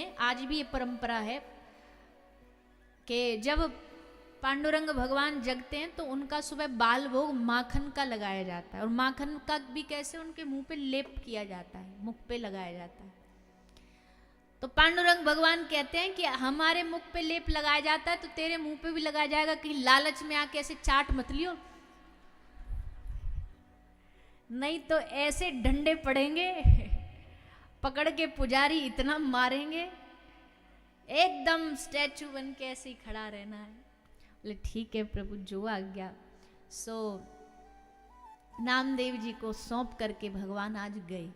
हैं, आज भी ये परंपरा है कि जब पांडुरंग भगवान जगते हैं तो उनका सुबह बाल भोग माखन का लगाया जाता है, और माखन का भी कैसे उनके मुंह पे लेप किया जाता है, मुख पे लगाया जाता है। तो पांडुरंग भगवान कहते हैं कि हमारे मुख पे लेप लगाया जाता है तो तेरे मुंह पे भी लगाया जाएगा, कि लालच में आके ऐसे चाट मत लियो, नहीं तो ऐसे डंडे पड़ेंगे पकड़ के पुजारी इतना मारेंगे, एकदम स्टैचू बन के ऐसे ही खड़ा रहना है। बोले ठीक है प्रभु, जो आज्ञा। सो नामदेव जी को सौंप करके भगवान आज गए,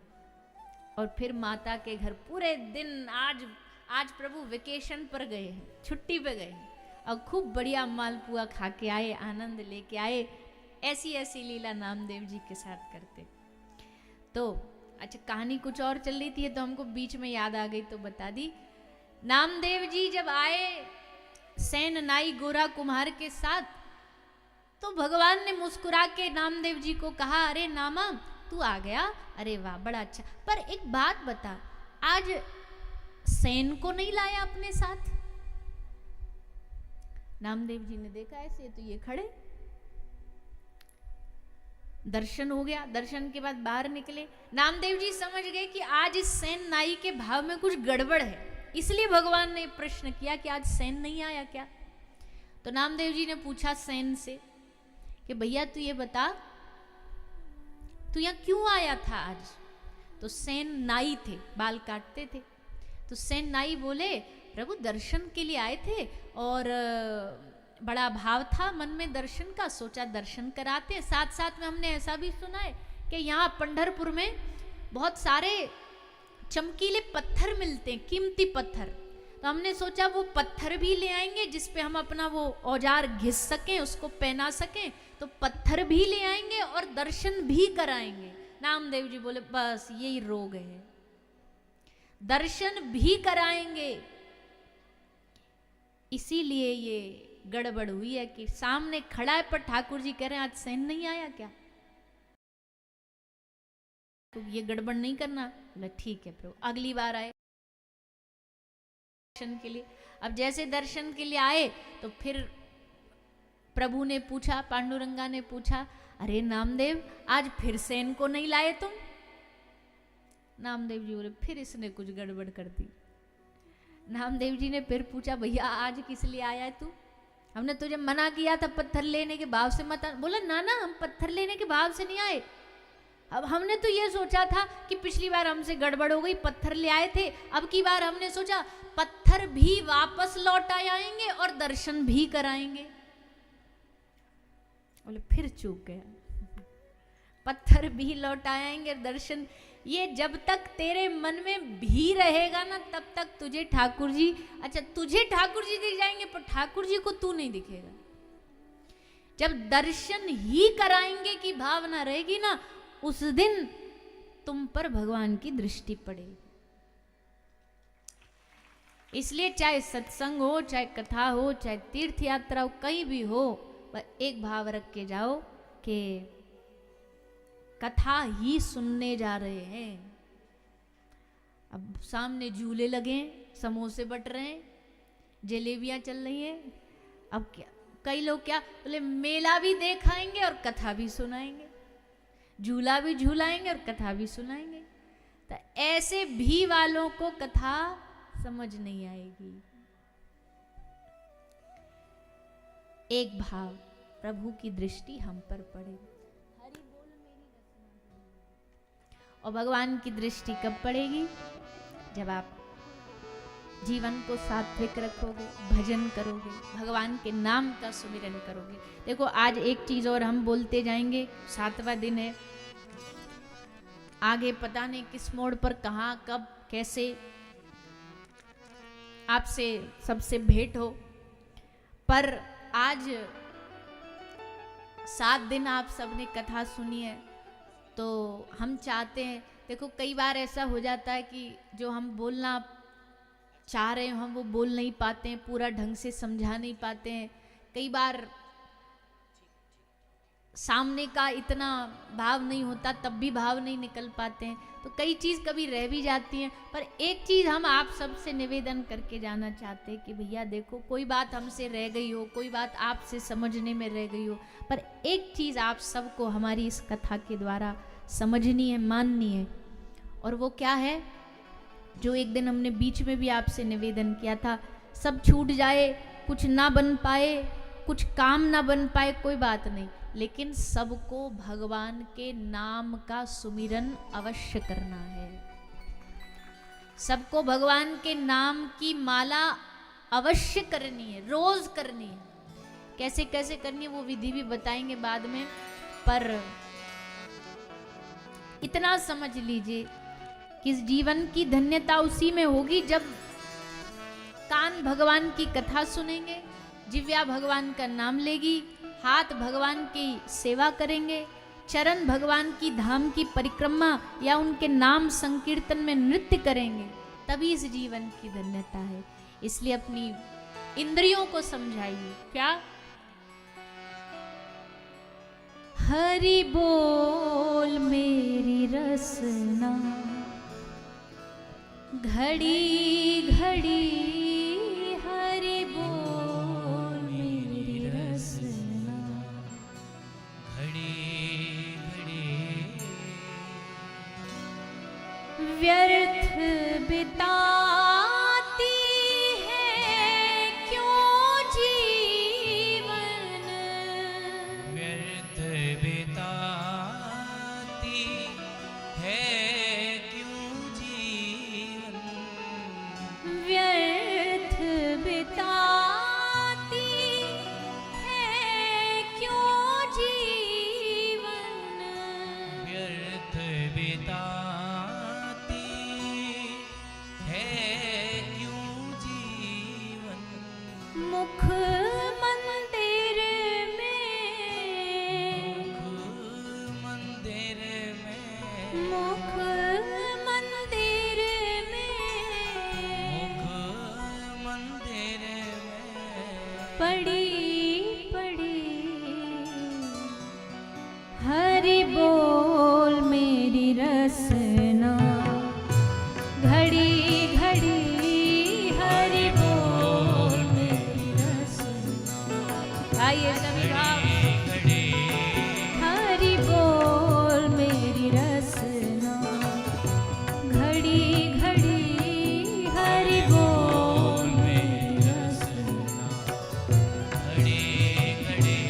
और फिर माता के घर पूरे दिन, आज प्रभु वेकेशन पर गए हैं, छुट्टी पे गए हैं, और खूब बढ़िया मालपुआ खा के आए, आनंद लेके आए। ऐसी ऐसी लीला नामदेव जी के साथ करते। तो अच्छा, कहानी कुछ और चल रही थी तो हमको बीच में याद आ गई तो बता दी। नामदेव जी जब आए सेन नाई गोरा कुम्हार के साथ, तो भगवान ने मुस्कुरा के नामदेव जी को कहा, अरे नामा तू आ गया, अरे वाह बड़ा अच्छा, पर एक बात बता, आज सेन को नहीं लाया अपने साथ? नामदेव जी ने देखा ऐसे तो ये खड़े, दर्शन हो गया, दर्शन के बाद बाहर निकले। नामदेव जी समझ गए कि आज इस सेन नाई के भाव में कुछ गड़बड़ है, इसलिए भगवान ने प्रश्न किया कि आज सेन नहीं आया क्या? तो नामदेव जी ने पूछा सेन से कि भैया तू ये बता, तू यहाँ क्यों आया था आज? तो सेन नाई थे, बाल काटते थे। तो सेन नाई बोले, प्रभु दर्शन के लिए आए थे और बड़ा भाव था मन में दर्शन का, सोचा दर्शन कराते। साथ साथ में हमने ऐसा भी सुना है कि यहाँ पंढरपुर में बहुत सारे चमकीले पत्थर मिलते हैं, कीमती पत्थर, तो हमने सोचा वो पत्थर भी ले आएंगे जिसपे हम अपना वो औजार घिस सकें, उसको पहना सकें। तो पत्थर भी ले आएंगे और दर्शन भी कराएंगे। नामदेव जी बोले बस यही रोग है, दर्शन भी कराएंगे। इसीलिए ये गड़बड़ हुई है कि सामने खड़ा है पर ठाकुर जी कह रहे हैं आज सेन नहीं आया क्या? तो ये गड़बड़ नहीं करना। बोला ठीक है प्रभु, अगली बार आए दर्शन के लिए। अब जैसे दर्शन के लिए आए तो फिर प्रभु ने पूछा, पांडुरंगा ने पूछा, अरे नामदेव आज फिर सेन को नहीं लाए तुम? नामदेव जी बोले फिर इसने कुछ गड़बड़ कर दी। नामदेव जी ने फिर पूछा, भैया आज किस लिए आया है तू? हमने तुझे मना किया था पत्थर लेने के भाव से मत। बोला ना ना, हम पत्थर लेने के भाव से नहीं आए। अब हमने तो ये सोचा था कि पिछली बार हमसे गड़बड़ हो गई, पत्थर ले आए थे, अब की बार हमने सोचा पत्थर भी वापस लौट आएंगे और दर्शन भी कराएंगे। बोले फिर चूक गया, पत्थर भी लौट आएंगे दर्शन। ये जब तक तेरे मन में भी रहेगा ना तब तक तुझे ठाकुर जी, अच्छा तुझे ठाकुर जी दिख जाएंगे पर ठाकुर जी को तू नहीं दिखेगा। जब दर्शन ही कराएंगे की भावना रहेगी ना, उस दिन तुम पर भगवान की दृष्टि पड़ेगी। इसलिए चाहे सत्संग हो, चाहे कथा हो, चाहे तीर्थ यात्रा हो, कहीं भी हो, पर एक भाव रख के जाओ कि कथा ही सुनने जा रहे हैं। अब सामने झूले लगे, समोसे बट रहे हैं, जलेबियां चल रही हैं, अब क्या, कई लोग क्या बोले मेला भी देखाएंगे और कथा भी सुनाएंगे, झूला भी झूलाएंगे और कथा भी सुनाएंगे। तो ऐसे भी वालों को कथा समझ नहीं आएगी। एक भाव, प्रभु की दृष्टि हम पर पड़े, हरि बोल मेरी रचना। और भगवान की दृष्टि कब पड़ेगी? जब आप जीवन को सात्विक रखोगे, भजन करोगे, भगवान के नाम का सुमिरन करोगे। देखो आज एक चीज और हम बोलते जाएंगे, 7वां दिन है, आगे पता नहीं किस मोड़ पर कहाँ कब कैसे आपसे सबसे भेंट हो, पर आज 7 दिन आप सबने कथा सुनी है। तो हम चाहते हैं, देखो कई बार ऐसा हो जाता है कि जो हम बोलना चाह रहे हैं हम वो बोल नहीं पाते हैं, पूरा ढंग से समझा नहीं पाते हैं। कई बार सामने का इतना भाव नहीं होता तब भी भाव नहीं निकल पाते हैं, तो कई चीज़ कभी रह भी जाती हैं। पर एक चीज़ हम आप सबसे निवेदन करके जाना चाहते हैं कि भैया देखो, कोई बात हमसे रह गई हो, कोई बात आपसे समझने में रह गई हो, पर एक चीज़ आप सबको हमारी इस कथा के द्वारा समझनी है, माननी है। और वो क्या है, जो एक दिन हमने बीच में भी आपसे निवेदन किया था, सब छूट जाए, कुछ ना बन पाए, कुछ काम ना बन पाए, कोई बात नहीं, लेकिन सबको भगवान के नाम का सुमिरन अवश्य करना है। सबको भगवान के नाम की माला अवश्य करनी है, रोज करनी है। कैसे कैसे करनी है वो विधि भी बताएंगे बाद में, पर इतना समझ लीजिए कि इस जीवन की धन्यता उसी में होगी जब कान भगवान की कथा सुनेंगे, जिव्या भगवान का नाम लेगी, हाथ भगवान की सेवा करेंगे, चरण भगवान की धाम की परिक्रमा या उनके नाम संकीर्तन में नृत्य करेंगे, तभी इस जीवन की धन्यता है। इसलिए अपनी इंद्रियों को समझाइए। क्या? हरि बोल मेरी रसना, घड़ी घड़ी हरि बोल मेरी रसना, घड़ी घड़ी व्यर्थ बिताती है क्यों जीवन, व्यर्थ बिताती है क्यों जीवन, व्यर्थ बिताती है क्यों जीवन, व्यर्थ बिताती है क्यों जीवन, मुख मंदिर में, मुख मंदिर में, मुख मंदिर में, मुख मंदिर में, पड़ी पड़ी हरि बोल मेरी रसना, घड़ी घड़ी हरि बोल मेरी रसना। आइए सभी भाव, घड़ी हरि बोल मेरी रसना, घड़ी घड़ी हरि बोल मेरी रसना, घड़ी घड़ी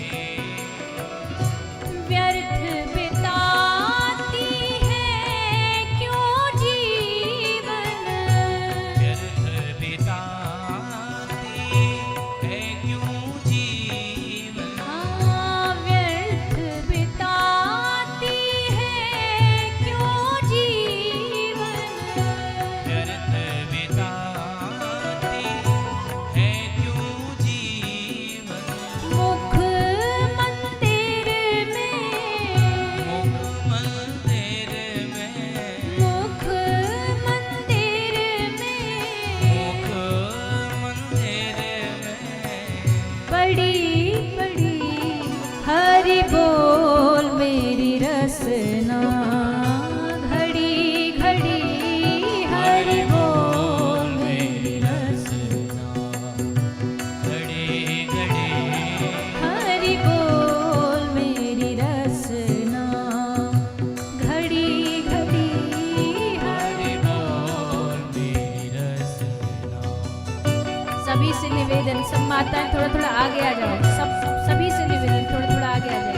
व्यर्थ बिताती है क्यों जीवन, व्यर्थ बिताती है क्यों जीवन, हाँ व्यर्थ बिताती है क्यों जीवन, व्यर्थ बिताती है क्यों जीवन, मुख मंदिर में, मुख मंदिर में, मुख मंदिर में, मुख मंदिर में, बड़ी बड़ी हरि बोल मेरी रसना, घड़ी घड़ी हरि बोल मेरी रसना, घड़ी घड़ी हरि बोल मेरी रसना, घड़ी घड़ी हरि बोल मेरी रसना। सभी से निवेदन, सब माताएं थोड़ा थोड़ा आगे आ जाओ, सब सभी से निवेदन थोड़ा थोड़ा आगे आ जाए।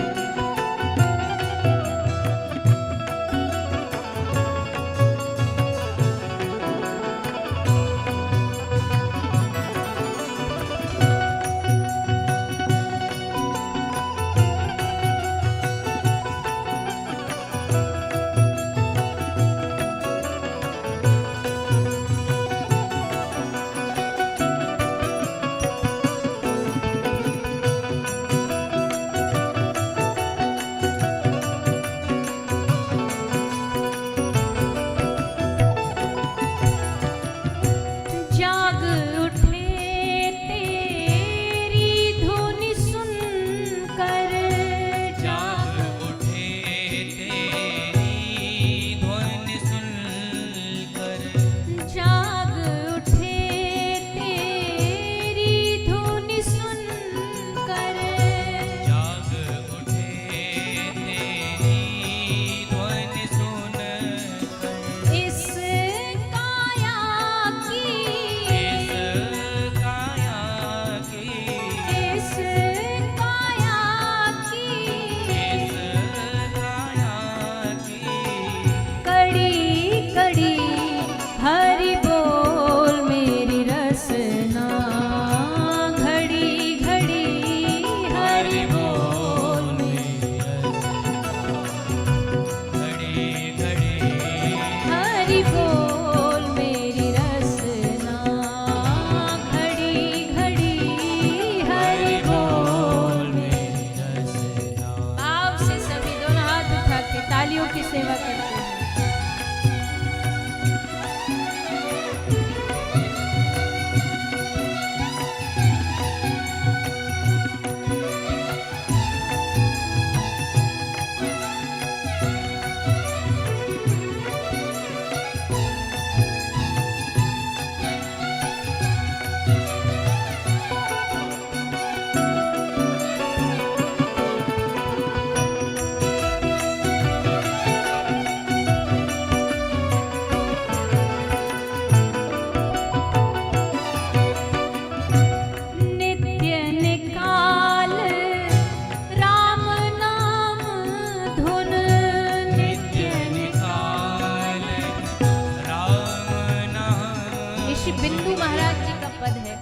बिंदु महाराज जी का पद है,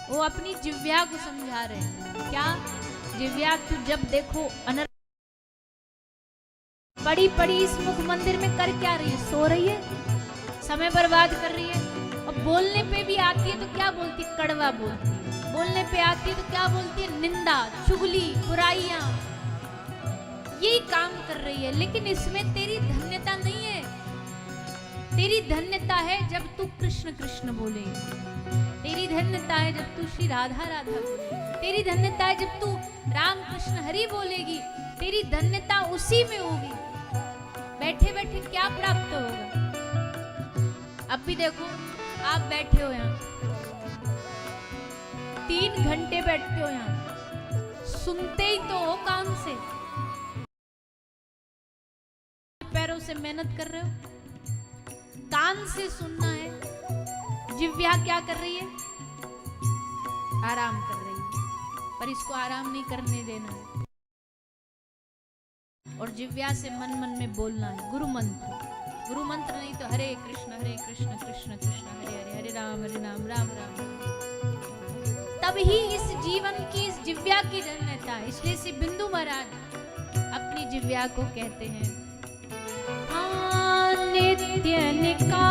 वो अपनी जिव्या को समझा रहे हैं। क्या? जिव्या, तू जब देखो अनर पड़ी पड़ी इस मुख मंदिर में कर क्या रही है? सो रही है, समय बर्बाद कर रही है। और बोलने पे भी आती है तो क्या बोलती है? कड़वा बोलती है। बोलने पे आती है तो क्या बोलती है? निंदा, चुगली, बुराइयां, यही काम कर रही है। लेकिन इसमें तेरी धन्यता नहीं है। तेरी धन्यता है जब तू कृष्ण कृष्ण बोले, तेरी धन्यता है जब तू श्री राधा राधा बोले, तेरी धन्यता है जब तू राम कृष्ण हरि बोलेगी, तेरी धन्यता उसी में होगी। बैठे बैठे क्या प्राप्त होगा? अब भी देखो, आप बैठे हो यहाँ, 3 घंटे बैठते हो यहाँ, सुनते ही तो हो कान से, पैरों से मेहनत कर रहे हो, कान से सुनना है। जिह्वा क्या कर रही है? आराम कर रही है, पर इसको आराम नहीं करने देना है। और जिह्वा से मन मन में बोलना है गुरु मंत्र। गुरु मंत्र नहीं तो हरे कृष्ण कृष्ण कृष्ण हरे हरे, हरे राम राम राम राम। तब ही इस जीवन की, इस जिह्वा की धन्यता है। इसलिए श्री बिंदु महाराज अपनी जिह्वा को कहते हैं, हाँ नित्य निका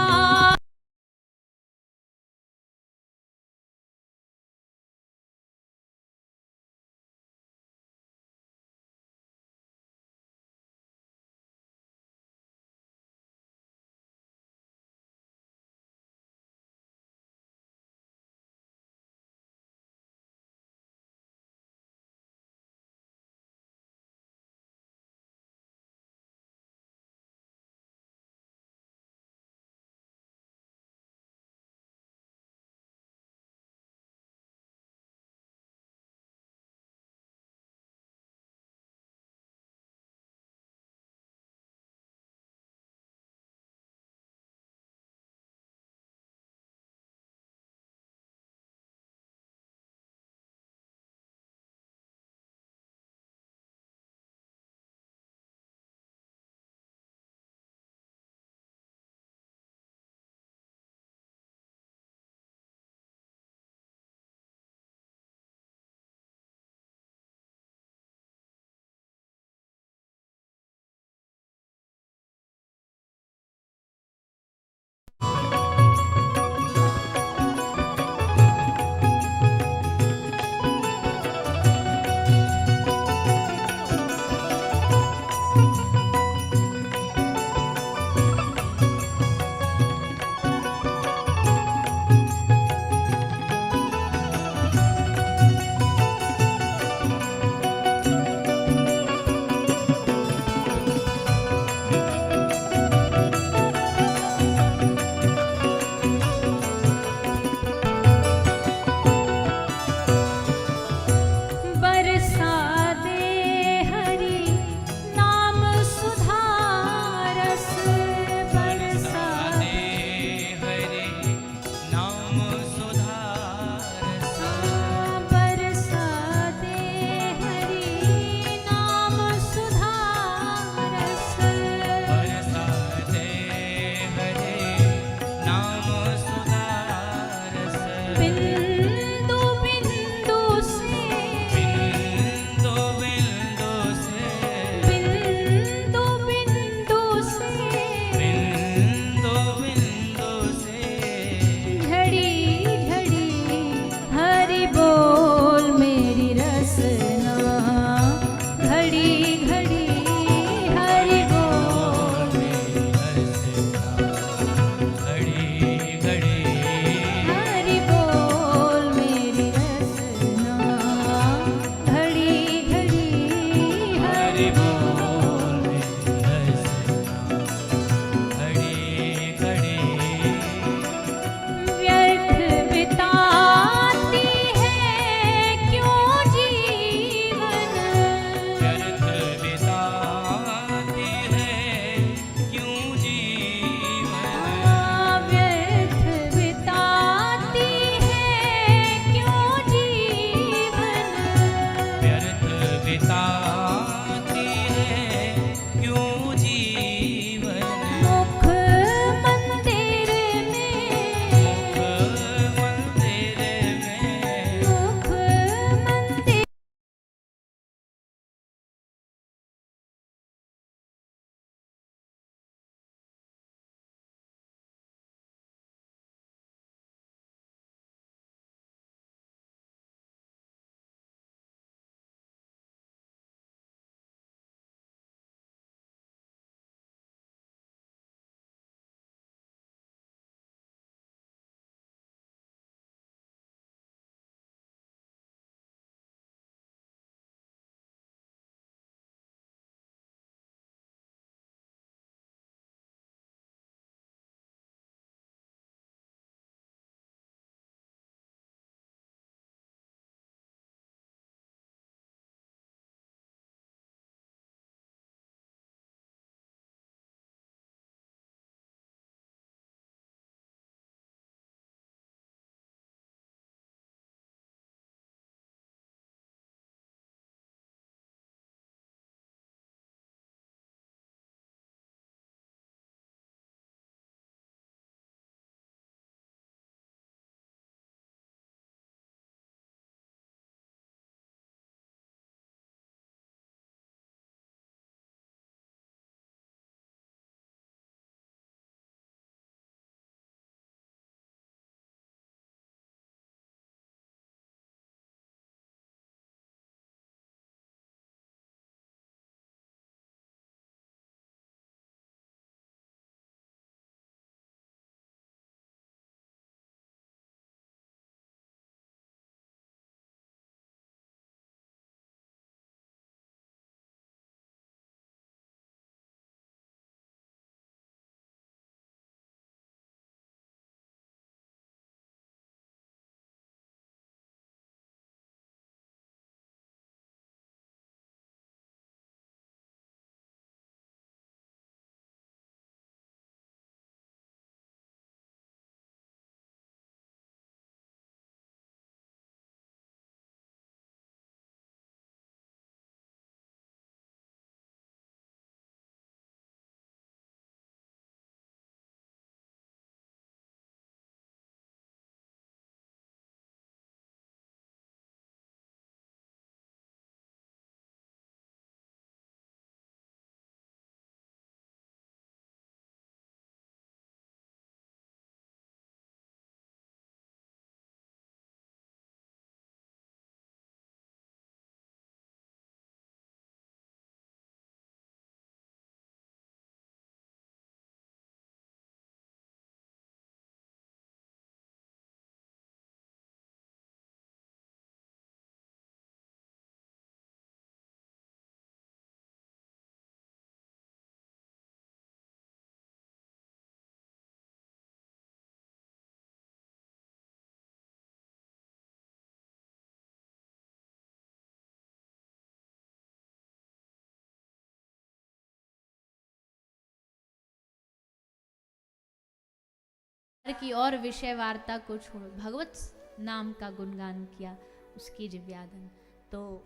की और विषय वार्ता को छोड़ भगवत नाम का गुणगान किया, उसकी दिव्यादन। तो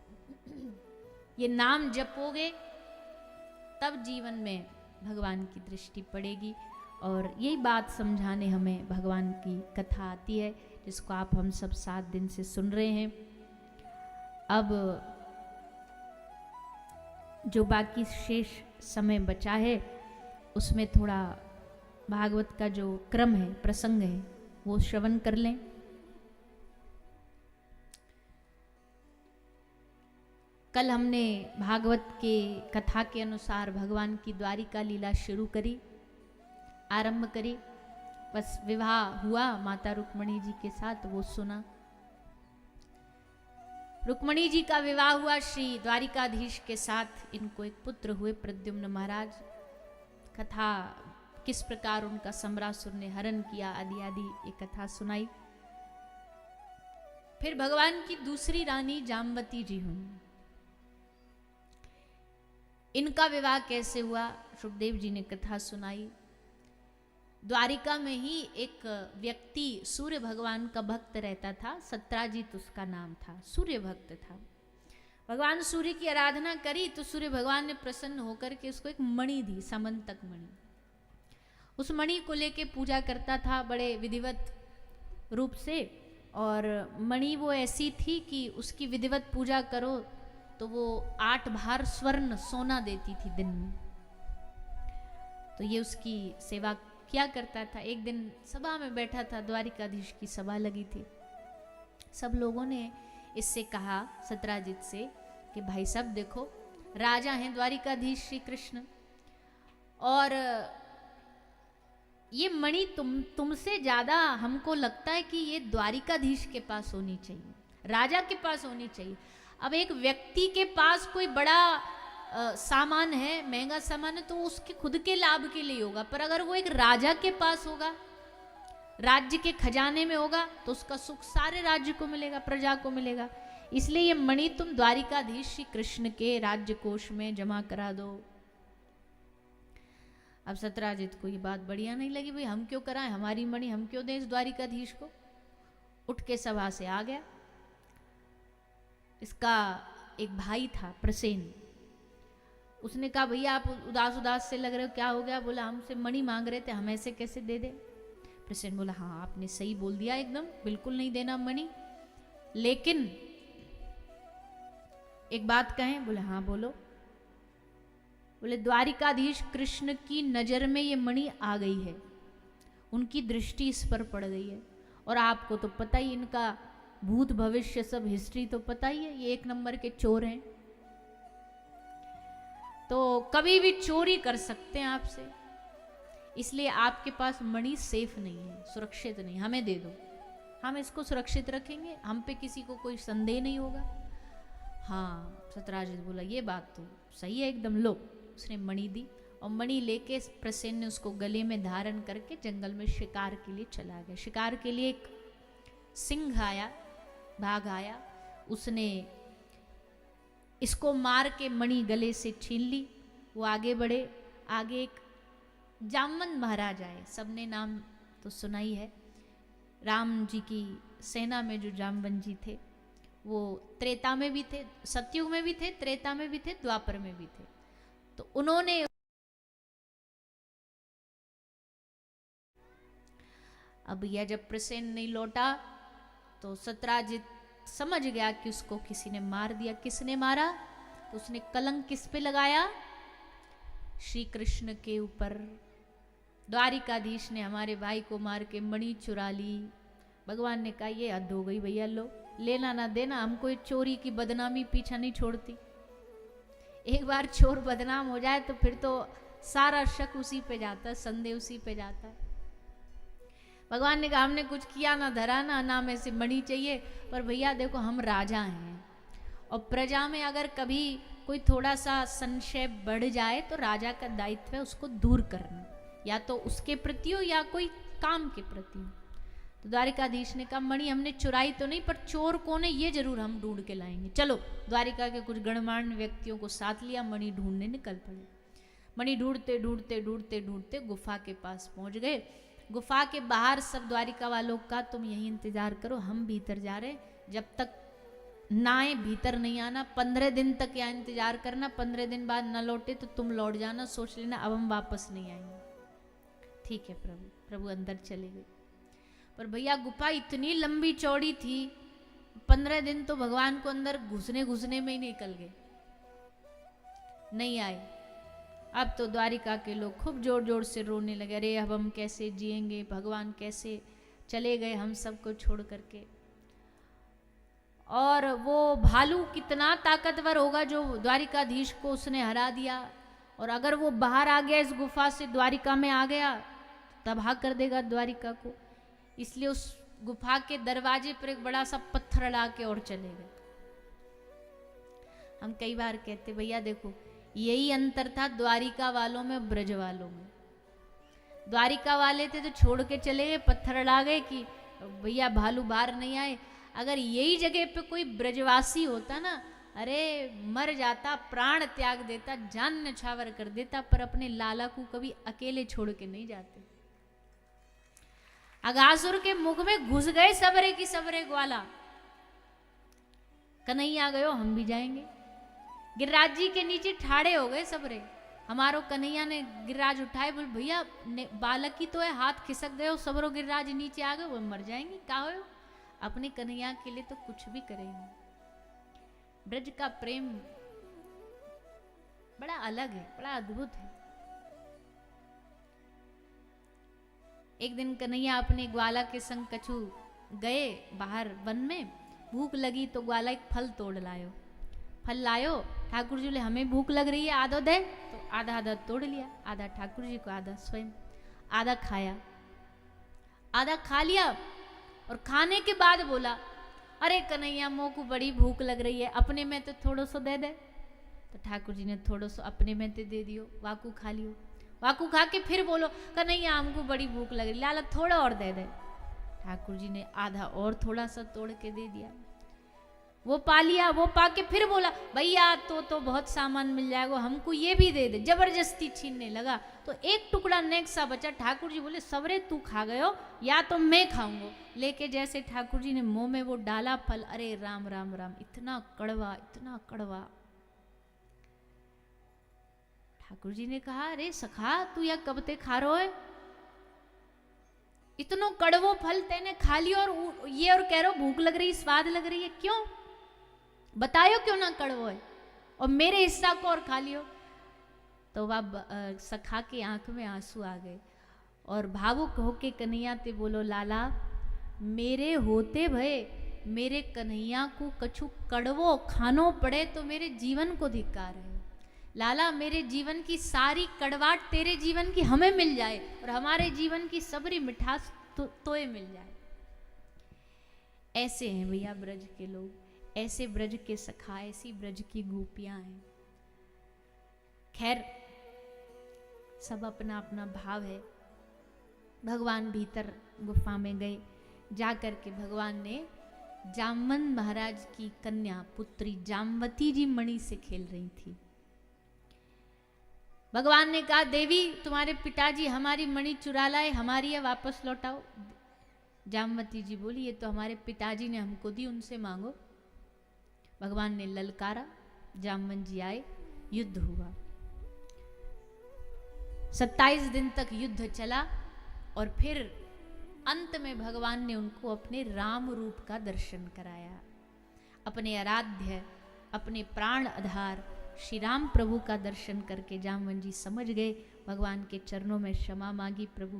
ये नाम जपोगे तब जीवन में भगवान की दृष्टि पड़ेगी। और यही बात समझाने हमें भगवान की कथा आती है, जिसको आप हम सब 7 दिन से सुन रहे हैं। अब जो बाकी शेष समय बचा है उसमें थोड़ा भागवत का जो क्रम है, प्रसंग है, वो श्रवण कर लें। कल हमने भागवत के कथा के अनुसार भगवान की द्वारिका लीला शुरू करी, आरंभ करी। बस विवाह हुआ माता रुक्मणी जी के साथ, वो सुना। रुक्मणी जी का विवाह हुआ श्री द्वारिकाधीश के साथ। इनको एक पुत्र हुए प्रद्युम्न महाराज। कथा किस प्रकार उनका सम्रासुर ने हरण किया, आदि आदि ये कथा सुनाई। फिर भगवान की दूसरी रानी जामवती जी हुई। इनका विवाह कैसे हुआ, सुखदेव जी ने कथा सुनाई। द्वारिका में ही एक व्यक्ति सूर्य भगवान का भक्त रहता था, सत्राजित उसका नाम था, सूर्य भक्त था। भगवान सूर्य की आराधना करी तो सूर्य भगवान ने प्रसन्न होकर के उसको एक मणि दी, समंतक मणि। उस मणि को लेके पूजा करता था बड़े विधिवत रूप से। और मणि वो ऐसी थी कि उसकी विधिवत पूजा करो तो वो 8 भार स्वर्ण सोना देती थी दिन में। तो ये उसकी सेवा क्या करता था। एक दिन सभा में बैठा था, द्वारिकाधीश की सभा लगी थी। सब लोगों ने इससे कहा, सत्राजित से, कि भाई साहब देखो, राजा हैं द्वारिकाधीश श्री कृष्ण, और ये मणि तुमसे ज्यादा हमको लगता है कि ये द्वारिकाधीश के पास होनी चाहिए, राजा के पास होनी चाहिए। अब एक व्यक्ति के पास कोई बड़ा सामान है, महंगा सामान है, तो उसके खुद के लाभ के लिए होगा। पर अगर वो एक राजा के पास होगा, राज्य के खजाने में होगा, तो उसका सुख सारे राज्य को मिलेगा, प्रजा को मिलेगा। इसलिए ये मणि तुम द्वारिकाधीश श्री कृष्ण के राज्य कोष में जमा करा दो। अब सत्राजित को ये बात बढ़िया नहीं लगी, भाई हम क्यों कराएं, हमारी मणि हम क्यों दें इस द्वारिकाधीश को। उठ के सभा से आ गया। इसका एक भाई था प्रसेन, उसने कहा भैया आप उदास उदास से लग रहे हो, क्या हो गया। बोला हमसे मणि मांग रहे थे, हम ऐसे कैसे दे दे। प्रसेन बोला हाँ आपने सही बोल दिया, एकदम बिल्कुल नहीं देना मणि, लेकिन एक बात कहें। बोले हाँ बोलो। बोले द्वारिकाधीश कृष्ण की नजर में ये मणि आ गई है, उनकी दृष्टि इस पर पड़ गई है, और आपको तो पता ही इनका भूत भविष्य सब हिस्ट्री तो पता ही है, ये 1 नंबर के चोर हैं, तो कभी भी चोरी कर सकते हैं आपसे, इसलिए आपके पास मणि सेफ नहीं है, सुरक्षित नहीं, हमें दे दो, हम इसको सुरक्षित रखेंगे, हम पे किसी को कोई संदेह नहीं होगा। हाँ सत्राजित बोला ये बात तो सही है एकदम, लो। उसने मणि दी, और मणि लेके प्रसेन ने उसको गले में धारण करके जंगल में शिकार के लिए चला गया। शिकार के लिए एक सिंह आया, बाघ आया, उसने इसको मार के मणि गले से छीन ली। वो आगे बढ़े, आगे एक जामवंत महाराज आए, सबने नाम तो सुना ही है। राम जी की सेना में जो जामवंत जी थे, वो त्रेता में भी थे, सतयुग में भी थे, त्रेता में भी थे, द्वापर में भी थे। तो उन्होंने अब यह जब प्रसेन नहीं लौटा तो सत्राजित समझ गया कि उसको किसी ने मार दिया। किसने मारा? तो उसने कलंक किस पे लगाया? श्री कृष्ण के ऊपर। द्वारिकाधीश ने हमारे भाई को मार के मणि चुरा ली। भगवान ने कहा ये हद हो गई भैया, लो, लेना ना देना, हमको चोरी की बदनामी पीछा नहीं छोड़ती। एक बार चोर बदनाम हो जाए तो फिर तो सारा शक उसी पे जाता है, संदेह उसी पे जाता है। भगवान ने कहा हमने कुछ किया ना धरा ना, नाम ऐसे मणि चाहिए, पर भैया देखो हम राजा हैं, और प्रजा में अगर कभी कोई थोड़ा सा संशय बढ़ जाए तो राजा का दायित्व है उसको दूर करना, या तो उसके प्रति हो या कोई काम के प्रति हो। तो द्वारिकाधीश ने कहा मणि हमने चुराई तो नहीं, पर चोर कौन है ये जरूर हम ढूंढ के लाएंगे। चलो, द्वारिका के कुछ गणमान्य व्यक्तियों को साथ लिया, मणि ढूंढने निकल पड़े। मणि ढूंढते ढूंढते ढूंढते ढूंढते गुफा के पास पहुंच गए। गुफा के बाहर सब द्वारिका वालों का तुम यही इंतजार करो, हम भीतर जा रहे, जब तक ना आए भीतर नहीं आना, 15 दिन तक यहाँ इंतजार करना, 15 दिन बाद न लौटे तो तुम लौट जाना, सोच लेना अब हम वापस नहीं आएंगे। ठीक है प्रभु। प्रभु अंदर चले गए। पर भैया गुफा इतनी लंबी चौड़ी थी, 15 दिन तो भगवान को अंदर घुसने घुसने में ही निकल गए, नहीं आए। अब तो द्वारिका के लोग खूब जोर जोर से रोने लगे, अरे अब हम कैसे जिएंगे, भगवान कैसे चले गए हम सबको छोड़ करके। और वो भालू कितना ताकतवर होगा जो द्वारिकाधीश को उसने हरा दिया, और अगर वो बाहर आ गया इस गुफा से, द्वारिका में आ गया, तबाह कर देगा द्वारिका को। इसलिए उस गुफा के दरवाजे पर एक बड़ा सा पत्थर अड़ा के और चले गए। हम कई बार कहते भैया देखो यही अंतर था द्वारिका वालों में ब्रज वालों में। द्वारिका वाले थे तो छोड़ के चले गए, पत्थर अड़ा गए कि भैया भालू बाहर नहीं आए। अगर यही जगह पे कोई ब्रजवासी होता ना, अरे मर जाता, प्राण त्याग देता, जान न्यौछावर कर देता, पर अपने लाला को कभी अकेले छोड़ के नहीं जाते। अगासुर के मुख में घुस गए सबरे की सबरे ग्वाला, कन्हैया गयो हम भी जाएंगे। गिरिराज जी के नीचे ठाड़े हो गए सबरे। हमारो कन्हैया ने गिरिराज उठाए, बोले भैया बालक ही तो है, हाथ खिसक गए, सबरो गिरिराज नीचे आ गए, वो मर जाएंगे, क्या हो? अपने कन्हैया के लिए तो कुछ भी करेंगे। ब्रज का प्रेम बड़ा अलग है, बड़ा अद्भुत है। एक दिन कन्हैया अपने ग्वाला के संग कछु गए बाहर वन में, भूख लगी तो ग्वाला एक फल तोड़ लायो। फल लायो, ठाकुर जी बोले हमें भूख लग रही है, आधो दे, तो आधा आधा तोड़ लिया, आधा ठाकुर जी को, आधा स्वयं, आधा खाया, आधा खा लिया। और खाने के बाद बोला अरे कन्हैया मोह को बड़ी भूख लग रही है, अपने में तो थोड़ो सो दे दे। तो ठाकुर जी ने थोड़ो सो अपने में तो दे दियो, वाकू खा लियो। वाकू खा के फिर बोलो कन्हैया हमको बड़ी भूख लग रही, लाला थोड़ा और दे दे। ठाकुर जी ने आधा और थोड़ा सा तोड़ के दे दिया। वो पा लिया, वो पा के फिर बोला भैया तो बहुत सामान मिल जाएगा, हमको ये भी दे दे। जबरदस्ती छीनने लगा तो एक टुकड़ा नेक सा बचा। ठाकुर जी बोले सबरे तू खा गयो या तो मैं खाऊंगा। लेके जैसे ठाकुर जी ने मुंह में वो डाला फल, अरे राम राम राम, इतना कड़वा, इतना कड़वा। ठाकुर जी ने कहा अरे सखा तू या कब ते खा रो है, इतनो कड़वो फल तेने खा लियो और ये और कह रो भूख लग रही, स्वाद लग रही है, क्यों बतायो क्यों ना कड़वो है, और मेरे हिस्सा को और खा लियो। तो वह सखा के आंख में आंसू आ गए और भावुक होके कन्हैया ते बोलो लाला मेरे होते भय मेरे कन्हैया को कछु कड़वो खानो पड़े तो मेरे जीवन को धिक्कार है। लाला मेरे जीवन की सारी कड़वाट तेरे जीवन की हमें मिल जाए और हमारे जीवन की सबरी मिठास तोए मिल जाए। ऐसे हैं भैया ब्रज के लोग, ऐसे ब्रज के सखा, ऐसी ब्रज की गोपियां हैं। खैर सब अपना अपना भाव है। भगवान भीतर गुफा में गए, जाकर के भगवान ने जामवंत महाराज की कन्या पुत्री जामवती जी मणि से खेल रही थी। भगवान ने कहा देवी तुम्हारे पिताजी हमारी मणि चुरा लाए, हमारी है वापस लौटाओ। जामवती जी बोली ये तो हमारे पिताजी ने हमको दी, उनसे मांगो। भगवान ने ललकारा, जामवंत जी आए, युद्ध हुआ। 27 दिन तक युद्ध चला और फिर अंत में भगवान ने उनको अपने राम रूप का दर्शन कराया। अपने आराध्य, अपने प्राण आधार श्री राम प्रभु का दर्शन करके जामवंत जी समझ गए, भगवान के चरणों में क्षमा मांगी, प्रभु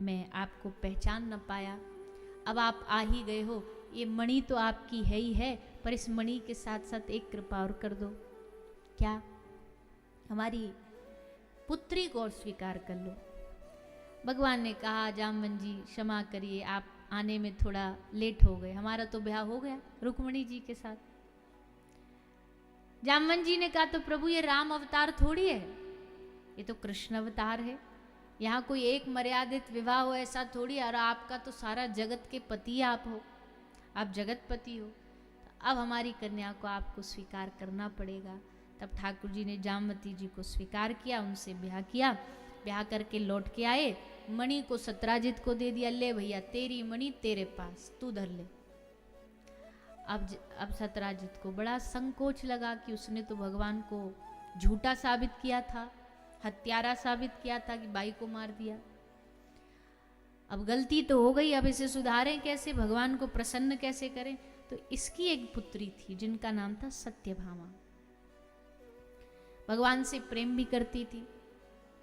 मैं आपको पहचान न पाया, अब आप आ ही गए हो, ये मणि तो आपकी है ही है, पर इस मणि के साथ साथ एक कृपा और कर दो। क्या? हमारी पुत्री को और स्वीकार कर लो। भगवान ने कहा जामवंत जी क्षमा करिए, आप आने में थोड़ा लेट हो गए, हमारा तो ब्याह हो गया रुक्मणी जी के साथ। जामवंत जी ने कहा तो प्रभु ये राम अवतार थोड़ी है, ये तो कृष्ण अवतार है, यहाँ कोई एक मर्यादित विवाह हो ऐसा थोड़ी, और आपका तो सारा जगत के पति आप हो, आप जगतपति हो, तो अब हमारी कन्या को आपको स्वीकार करना पड़ेगा। तब ठाकुर जी ने जामवती जी को स्वीकार किया, उनसे ब्याह किया, ब्याह करके लौट के आए, मणि को सत्राजित को दे दिया, ले भैया तेरी मणि तेरे पास, तू धर ले। अब सत्राजित को बड़ा संकोच लगा कि उसने तो भगवान को झूठा साबित किया था, हत्यारा साबित किया था कि बाई को मार दिया। अब गलती तो हो गई, अब इसे सुधारें कैसे, भगवान को प्रसन्न कैसे करें। तो इसकी एक पुत्री थी जिनका नाम था सत्यभामा, भगवान से प्रेम भी करती थी।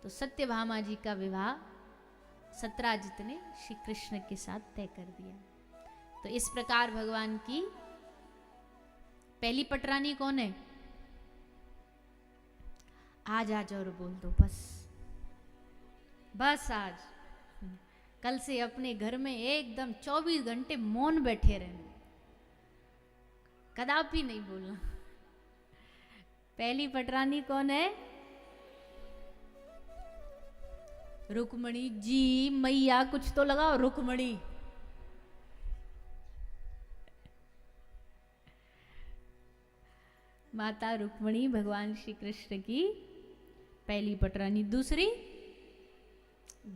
तो सत्यभामा जी का विवाह सत्राजित ने श्री कृष्ण के साथ तय कर दिया। तो इस प्रकार भगवान की पहली पटरानी कौन है? आज आज और बोल दो बस, बस आज, कल से अपने घर में एकदम 24 घंटे मौन बैठे रहना, कदापि नहीं बोलना। पहली पटरानी कौन है? रुक्मणी जी मैया, कुछ तो लगाओ, रुक्मणी। माता रुक्मणी भगवान श्री कृष्ण की पहली पटरानी। दूसरी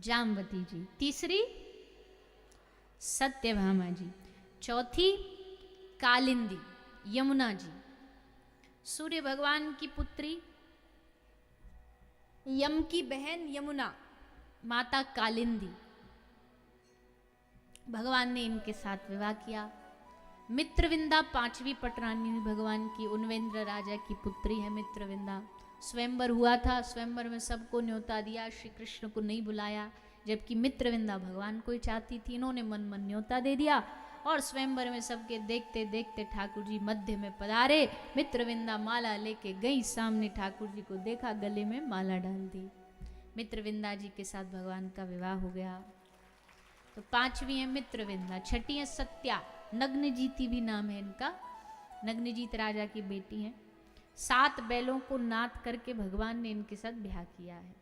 जामवती जी, तीसरी सत्यभामा जी, चौथी कालिंदी यमुना जी, सूर्य भगवान की पुत्री, यम की बहन यमुना, माता कालिंदी। भगवान ने इनके साथ विवाह किया। मित्रविंदा पांचवी पटरानी भगवान की, उन्वेंद्र राजा की पुत्री है मित्रविंदा। स्वयंवर हुआ था, स्वयंवर में सबको न्योता दिया, श्री कृष्ण को नहीं बुलाया, जबकि मित्रविंदा भगवान को ही चाहती थी। इन्होंने मन मन न्योता दे दिया और स्वयंवर में सबके देखते देखते ठाकुर जी मध्य में पधारे। मित्रविंदा माला लेके गई, सामने ठाकुर जी को देखा, गले में माला डाल दी। मित्रविंदा जी के साथ भगवान का विवाह हो गया। तो पांचवी है मित्रविंदा, छठी है सत्या, नग्नजीती भी नाम है इनका, नग्नजीत राजा की बेटी है। 7 बैलों को नाथ करके भगवान ने इनके साथ ब्याह किया है।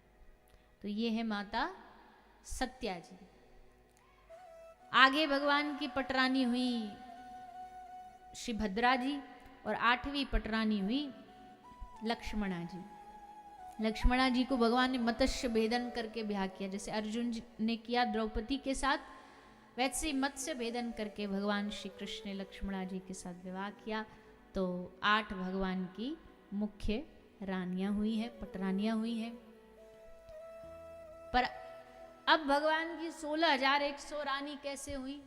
तो ये है माता सत्या जी। आगे भगवान की पटरानी हुई श्री भद्रा जी, और 8वीं पटरानी हुई लक्ष्मणा जी। लक्ष्मणा जी को भगवान ने मत्स्य भेदन करके ब्याह किया, जैसे अर्जुन जी ने किया द्रौपदी के साथ, वैसे ही मत्स्य भेदन करके भगवान श्री कृष्ण ने लक्ष्मणा जी के साथ विवाह किया। तो 8 भगवान की मुख्य रानियां हुई हैं, पटरानियां हुई हैं। पर अब भगवान की 16,100 रानी कैसे हुई?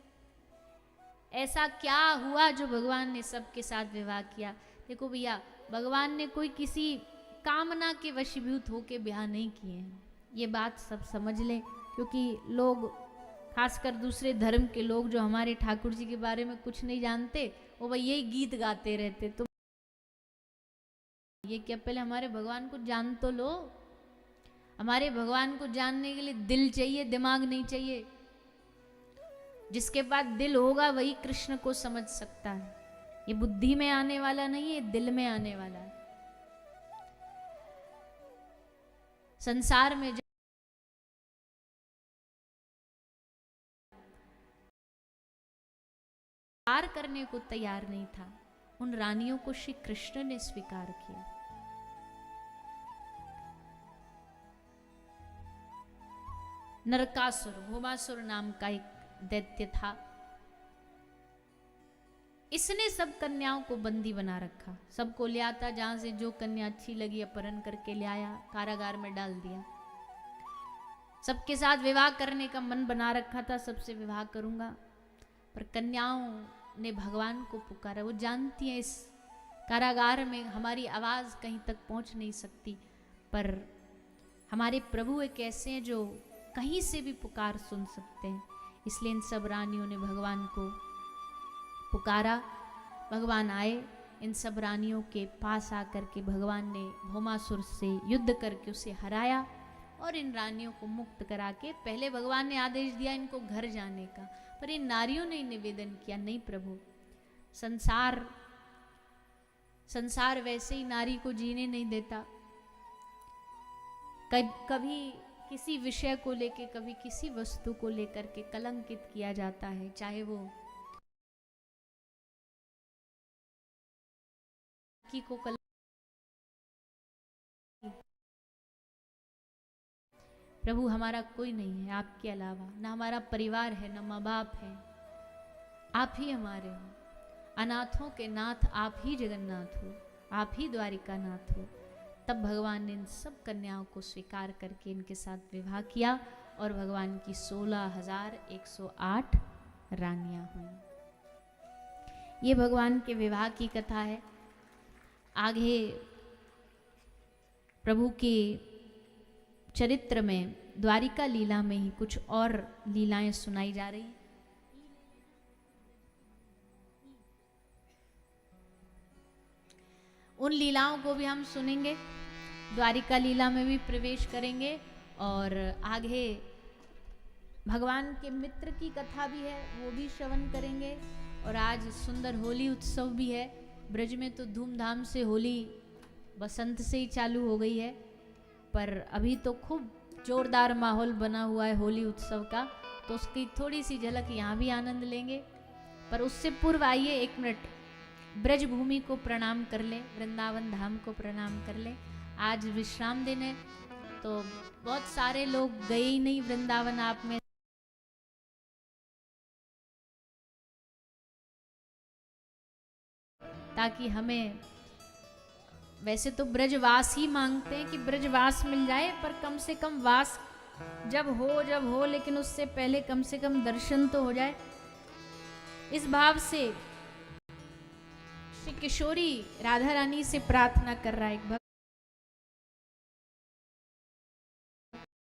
ऐसा क्या हुआ जो भगवान ने सबके साथ विवाह किया? देखो भैया, भगवान ने कोई किसी कामना के वशीभूत होके ब्याह नहीं किए हैं, ये बात सब समझ लें। क्योंकि लोग, खासकर दूसरे धर्म के लोग जो हमारे ठाकुर जी के बारे में कुछ नहीं जानते, वो भाई यही गीत गाते रहते। तो ये क्या, पहले हमारे भगवान को जान तो लो। हमारे भगवान को जानने के लिए दिल चाहिए, दिमाग नहीं चाहिए। जिसके पास दिल होगा वही कृष्ण को समझ सकता है। ये बुद्धि में आने वाला नहीं है, दिल में आने वाला है। संसार में स्वीकार करने को तैयार नहीं था, उन रानियों को श्री कृष्ण ने स्वीकार किया। नरकासुर, भौमासुर नाम का एक दैत्य था। इसने सब कन्याओं को बंदी बना रखा, सबको ले आता, जहां से जो कन्या अच्छी लगी अपहरण करके ले आया, कारागार में डाल दिया। सबके साथ विवाह करने का मन बना रखा था, सबसे विवाह करूंगा। पर कन्याओं ने भगवान को पुकारा। वो जानती हैं इस कारागार में हमारी आवाज कहीं तक पहुंच नहीं सकती, पर हमारे प्रभु एक ऐसे हैं जो कहीं से भी पुकार सुन सकते हैं। इसलिए इन सब रानियों ने भगवान को पुकारा। भगवान आए, इन सब रानियों के पास आकर के भगवान ने भौमासुर से युद्ध करके उसे हराया और इन रानियों को मुक्त करा के, पहले भगवान ने आदेश दिया इनको घर जाने का, पर इन नारियों ने निवेदन किया, नहीं प्रभु, संसार वैसे ही नारी को जीने नहीं देता। कभी किसी विषय को लेके, कभी किसी वस्तु को लेकर के कलंकित किया जाता है, चाहे वो को प्रभु हमारा कोई नहीं है आपके अलावा, ना हमारा परिवार है, ना माँ बाप है, आप ही हमारे हो। अनाथों के नाथ आप ही जगन्नाथ हो, आप ही द्वारिका नाथ हो। तब भगवान ने इन सब कन्याओं को स्वीकार करके इनके साथ विवाह किया और भगवान की 16,108 रानियां हुई। ये भगवान के विवाह की कथा है। आगे प्रभु के चरित्र में द्वारिका लीला में ही कुछ और लीलाएं सुनाई जा रही हैं। उन लीलाओं को भी हम सुनेंगे, द्वारिका लीला में भी प्रवेश करेंगे और आगे भगवान के मित्र की कथा भी है, वो भी श्रवण करेंगे। और आज सुंदर होली उत्सव भी है। ब्रज में तो धूमधाम से होली बसंत से ही चालू हो गई है, पर अभी तो खूब जोरदार माहौल बना हुआ है होली उत्सव का, तो उसकी थोड़ी सी झलक यहाँ भी आनंद लेंगे। पर उससे पूर्व आइए 1 मिनट ब्रज भूमि को प्रणाम कर ले, वृंदावन धाम को प्रणाम कर ले। आज विश्राम दिन है, तो बहुत सारे लोग गए ही नहीं वृंदावन। आप में ताकि हमें, वैसे तो ब्रजवास ही मांगते हैं कि ब्रजवास मिल जाए, पर कम से कम वास जब हो, लेकिन उससे पहले कम से कम दर्शन तो हो जाए। इस भाव से श्री किशोरी राधा रानी से प्रार्थना कर रहा है एक भक्त,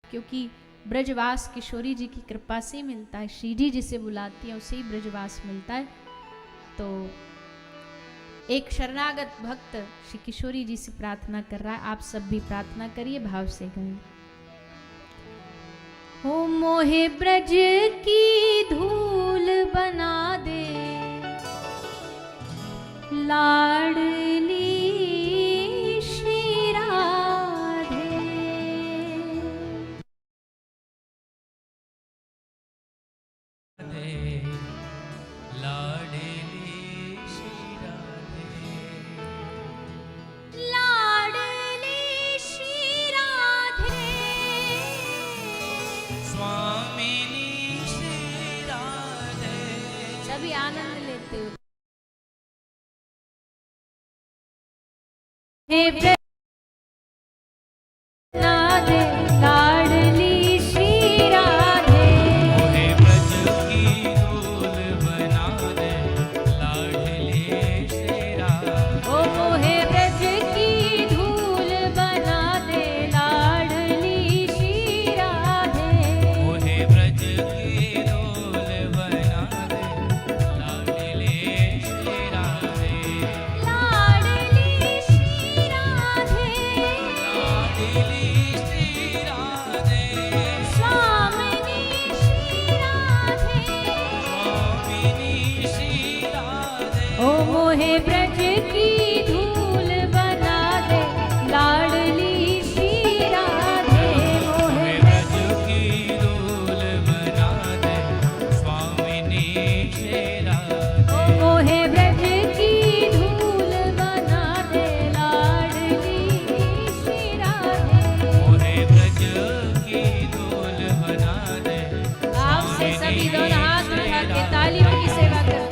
क्योंकि ब्रजवास किशोरी जी की कृपा से मिलता है। श्री जी जिसे बुलाती है उसे ही ब्रजवास मिलता है। तो एक शरणागत भक्त श्री किशोरी जी से प्रार्थना कर रहा है। आप सब भी प्रार्थना करिए, भाव से गाइए। हो मोहे ब्रज की धूल बना दे, लाडली श्री राधे। सभी आनंद लेते हो। हे ब्रज राधे, लाडली श्री राधे। मोहे ब्रज की धूल बना दे, लाडली श्री राधे। ओ मोहे ब्रज की धूल बना दे, लाडली श्री राधे। मोहे ब्रज की धूल बना दे, लाडली श्री राधे। लाडली श्री राधे, लाडली श्री राधे। स्वामिनी श्री राधे। स्वामिनी श्री राधे। ओ मोहे ब्रज की धूल बना दे, लाडली श्री राधे। मोहे मोहे ब्रज की धूल बना दे, स्वामिनी श्री राधे। ओ मोहे ब्रज की धूल बना दे, लाडली श्री राधे। मोहे ब्रज की धूल बना दे, आपसे सभी दोनों हाथ उठा के तालियों की सेवा करते हैं।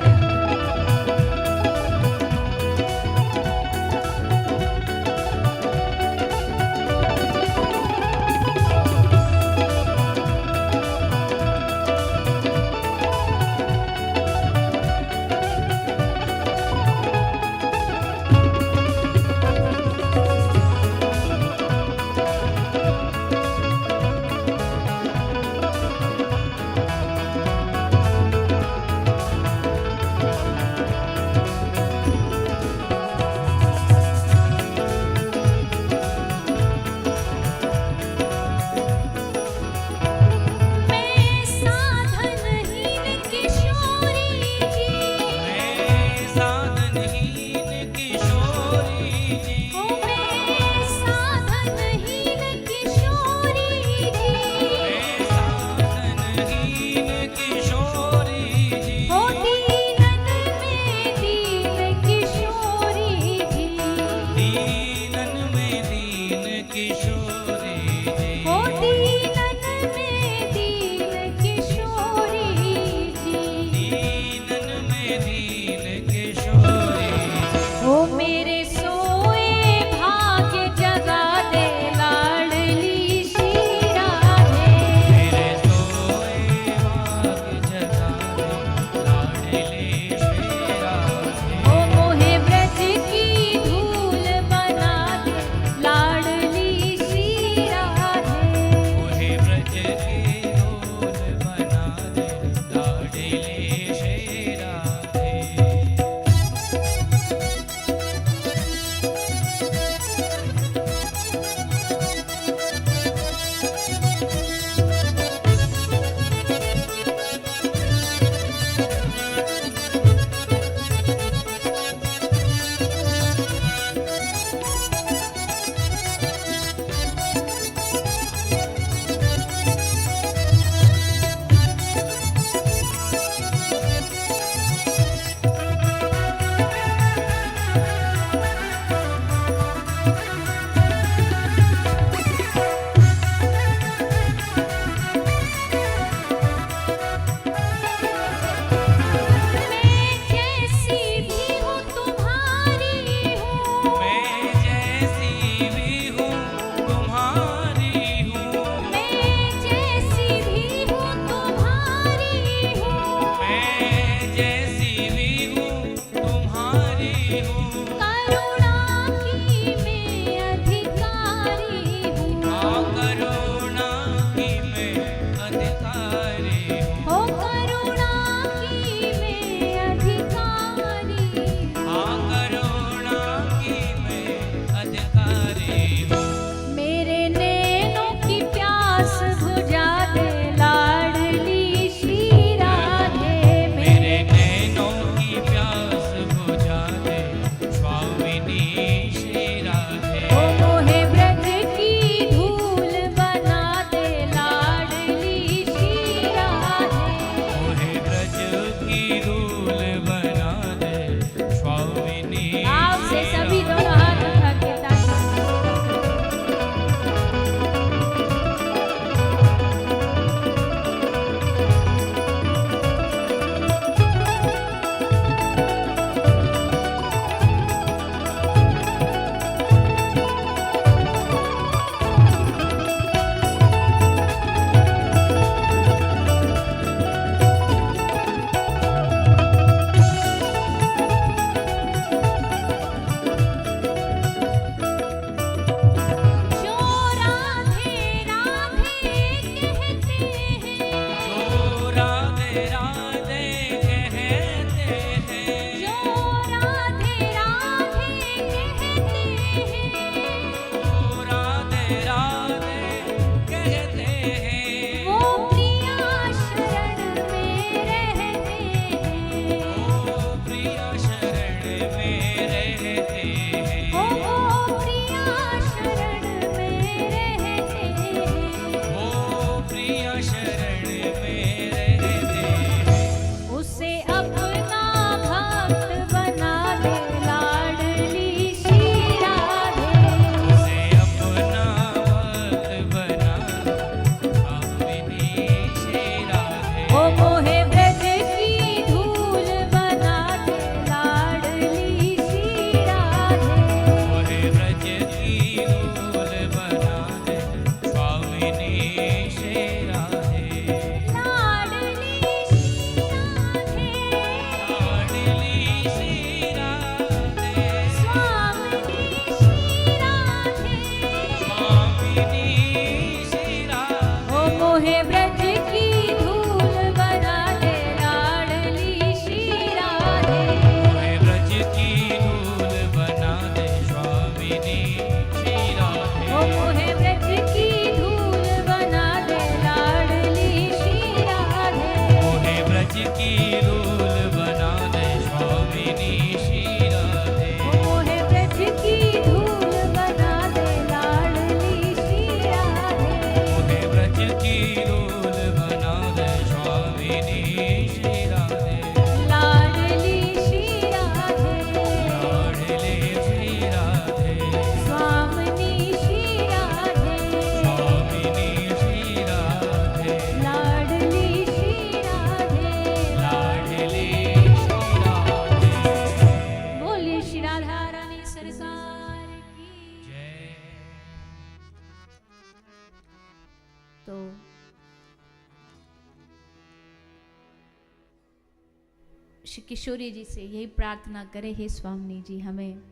श्री किशोरी जी से यही प्रार्थना करें, हे स्वामी जी हमें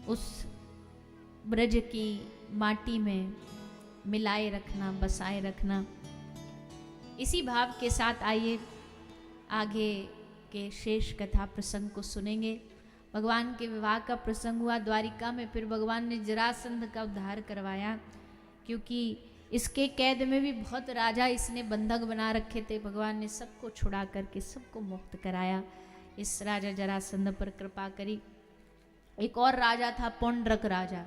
उस ब्रज की माटी में मिलाए रखना, बसाए रखना। इसी भाव के साथ आइए आगे के शेष कथा प्रसंग को सुनेंगे। भगवान के विवाह का प्रसंग हुआ द्वारिका में, फिर भगवान ने जरासंध का उद्धार करवाया, क्योंकि इसके कैद में भी बहुत राजा इसने बंधक बना रखे थे। भगवान ने सबको छुड़ा करके सबको मुक्त कराया। इस राजा जरासंध पर कृपा करी। एक और राजा था पौंड्रक राजा।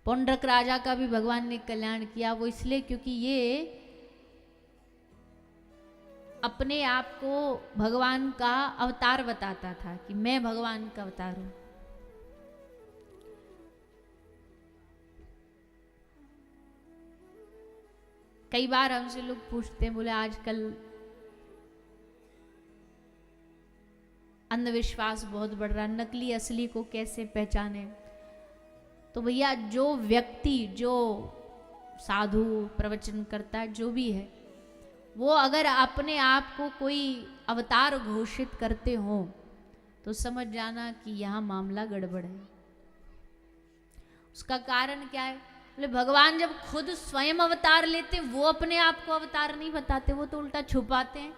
पौंड्रक राजा का भी भगवान ने कल्याण किया। वो इसलिए क्योंकि ये अपने आप को भगवान का अवतार बताता था कि मैं भगवान का अवतार हूं। कई बार हमसे लोग पूछते हैं, बोले आजकल अंधविश्वास बहुत बढ़ रहा है, नकली असली को कैसे पहचाने? तो भैया जो व्यक्ति, जो साधु प्रवचन करता है, जो भी है, वो अगर अपने आप को कोई अवतार घोषित करते हो तो समझ जाना कि यहाँ मामला गड़बड़ है। उसका कारण क्या है? बोले भगवान जब खुद स्वयं अवतार लेते, वो अपने आप को अवतार नहीं बताते, वो तो उल्टा छुपाते हैं।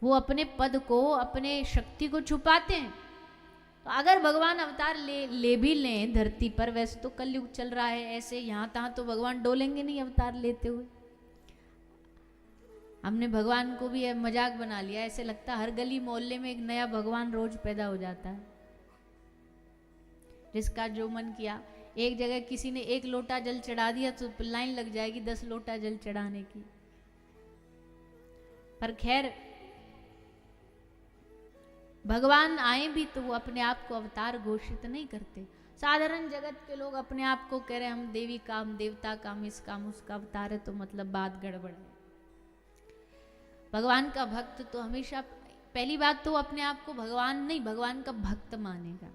वो अपने पद को, अपने शक्ति को छुपाते हैं। तो अगर भगवान अवतार ले भी लें धरती पर, वैसे तो कलयुग चल रहा है, ऐसे यहाँ तहाँ तो भगवान डोलेंगे नहीं अवतार लेते हुए। हमने भगवान को भी मजाक बना लिया, ऐसे लगता है हर गली मोहल्ले में एक नया भगवान रोज पैदा हो जाता है, जिसका जो मन किया। एक जगह किसी ने 1 लोटा जल चढ़ा दिया तो लाइन लग जाएगी 10 लोटा जल चढ़ाने की। पर खैर, भगवान आए भी तो वो अपने आप को अवतार घोषित नहीं करते। साधारण जगत के लोग अपने आप को कह रहे हम देवी का, हम देवता का, हम इसका, हम उसका अवतार है, तो मतलब बात गड़बड़ है। भगवान का भक्त तो हमेशा, पहली बात तो अपने आप को भगवान नहीं, भगवान का भक्त मानेगा।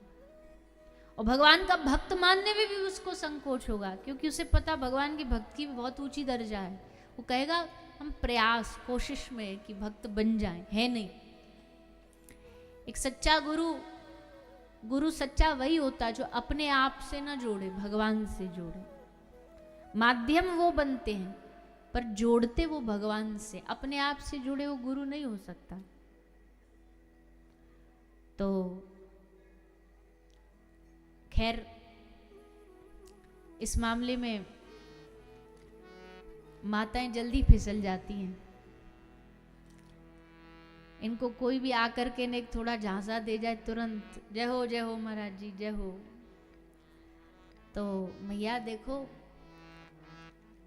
और भगवान का भक्त मानने में भी उसको संकोच होगा, क्योंकि उसे पता भगवान की भक्ति की भी बहुत ऊंची दर्जा है। वो कहेगा हम प्रयास, कोशिश में कि भक्त बन जाएं, है नहीं। एक सच्चा गुरु सच्चा वही होता है जो अपने आप से ना जोड़े, भगवान से जोड़े। माध्यम वो बनते हैं पर जोड़ते वो भगवान से। अपने आप से जुड़े वो गुरु नहीं हो सकता। तो खैर, इस मामले में माताएं जल्दी फिसल जाती हैं। इनको कोई भी आकर के ने थोड़ा झांसा दे जाए, तुरंत जय हो महाराज जी, जय हो। तो मैया देखो,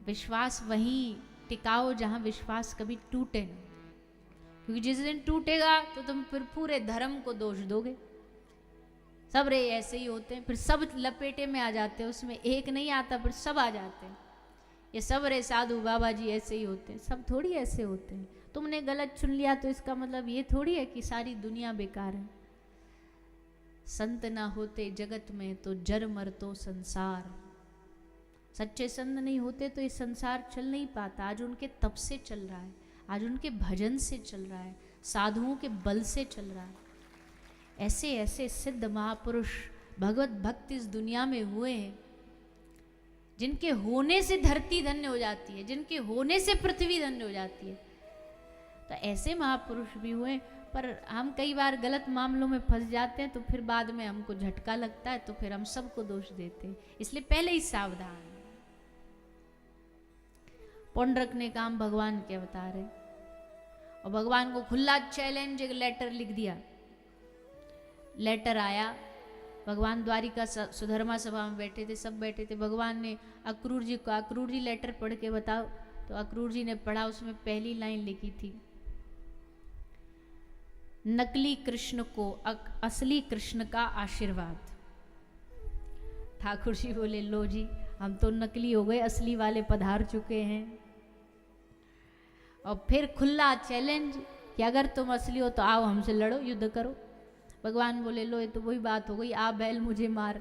विश्वास वहीं टिकाओ जहां विश्वास कभी टूटे ना, क्योंकि जिस दिन टूटेगा तो तुम फिर पूरे धर्म को दोष दोगे। सब रे ऐसे ही होते हैं, फिर सब लपेटे में आ जाते हैं, उसमें एक नहीं आता फिर सब आ जाते हैं। ये सब रे साधु बाबा जी ऐसे ही होते हैं, सब थोड़ी ऐसे होते हैं। तुमने गलत चुन लिया तो इसका मतलब ये थोड़ी है कि सारी दुनिया बेकार है। संत ना होते जगत में तो जर मर तो संसार। सच्चे संत नहीं होते तो ये संसार चल नहीं पाता। आज उनके तप से चल रहा है, आज उनके भजन से चल रहा है, साधुओं के बल से चल रहा है। ऐसे ऐसे सिद्ध महापुरुष भगवत भक्त इस दुनिया में हुए हैं, जिनके होने से धरती धन्य हो जाती है, जिनके होने से पृथ्वी धन्य हो जाती है। तो ऐसे महापुरुष भी हुए, पर हम कई बार गलत मामलों में फंस जाते हैं, तो फिर बाद में हमको झटका लगता है, तो फिर हम सबको दोष देते हैं। इसलिए पहले ही सावधान। पौंड्रक ने कहा हम भगवान के अवतार है, और भगवान को खुला चैलेंज एक लेटर लिख दिया। लेटर आया, भगवान द्वारिका सुधर्मा सभा में बैठे थे, सब बैठे थे। भगवान ने अक्रूर जी को, अक्रूर जी लेटर पढ़ के बताओ। तो अक्रूर जी ने पढ़ा, उसमें पहली लाइन लिखी थी, नकली कृष्ण को असली कृष्ण का आशीर्वाद। ठाकुर जी बोले लो जी, हम तो नकली हो गए, असली वाले पधार चुके हैं। और फिर खुला चैलेंज कि अगर तुम असली हो तो आओ हमसे लड़ो, युद्ध करो। भगवान बोले लो, ये तो वही बात हो गई, आ बैल मुझे मार।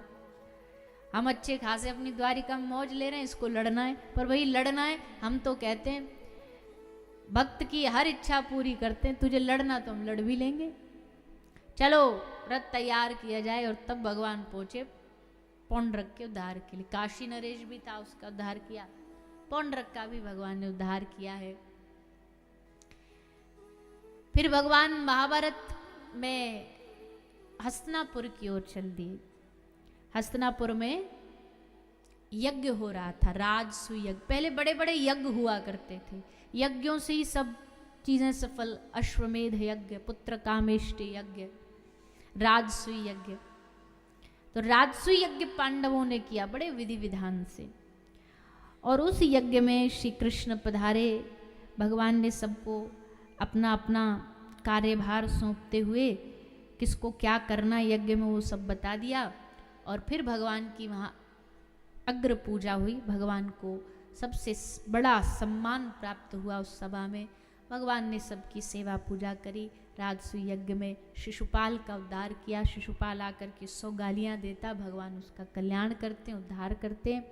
हम अच्छे खासे अपनी द्वारिका में मौज ले रहे हैं, इसको लड़ना है। पर वही लड़ना है, हम तो कहते हैं भक्त की हर इच्छा पूरी करते हैं, तुझे लड़ना तो हम लड़ भी लेंगे, चलो रथ तैयार किया जाए। और तब भगवान पहुंचे पौंड्रक के उद्धार के लिए। काशी नरेश भी था, उसका उद्धार किया, पौंड्रक का भी भगवान ने उद्धार किया है। फिर भगवान महाभारत में हस्तिनापुर की ओर चल दिए। हस्तिनापुर में यज्ञ हो रहा था, राजसूय यज्ञ। पहले बड़े बड़े यज्ञ हुआ करते थे, यज्ञों से ही सब चीजें सफल। अश्वमेध यज्ञ, पुत्र कामेष्टि यज्ञ, राजसूय यज्ञ। तो राजसूय यज्ञ पांडवों ने किया बड़े विधि विधान से। और उस यज्ञ में श्री कृष्ण पधारे। भगवान ने सबको अपना अपना कार्यभार सौंपते हुए किसको क्या करना यज्ञ में वो सब बता दिया। और फिर भगवान की वहाँ अग्र पूजा हुई। भगवान को सबसे बड़ा सम्मान प्राप्त हुआ उस सभा में। भगवान ने सबकी सेवा पूजा करी। राजसूय यज्ञ में शिशुपाल का उद्धार किया। शिशुपाल आकर के 100 गालियाँ देता, भगवान उसका कल्याण करते हैं, उद्धार करते हैं।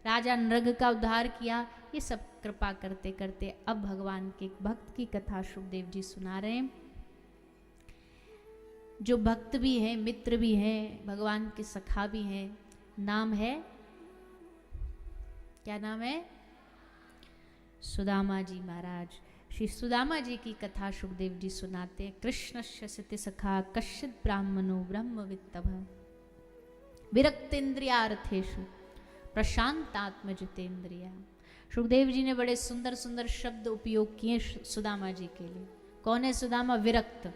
राजा नृग का उद्धार किया। ये सब कृपा करते करते अब भगवान के एक भक्त की कथा शुकदेव जी सुना रहे हैं, जो भक्त भी हैं, मित्र भी हैं, भगवान के सखा भी हैं। नाम है, क्या नाम है? सुदामा जी महाराज। श्री सुदामा जी की कथा शुकदेव जी सुनाते हैं। कृष्णस्य सति सखा कश्चित् ब्राह्मणो ब्रह्मवित्तः विरक्तेन्द्रियार्थेषु प्रशांतात्म जितेन्द्रिया। शुकदेव जी ने बड़े सुंदर सुंदर शब्द उपयोग किए सुदामा जी के लिए। कौन है सुदामा? विरक्त।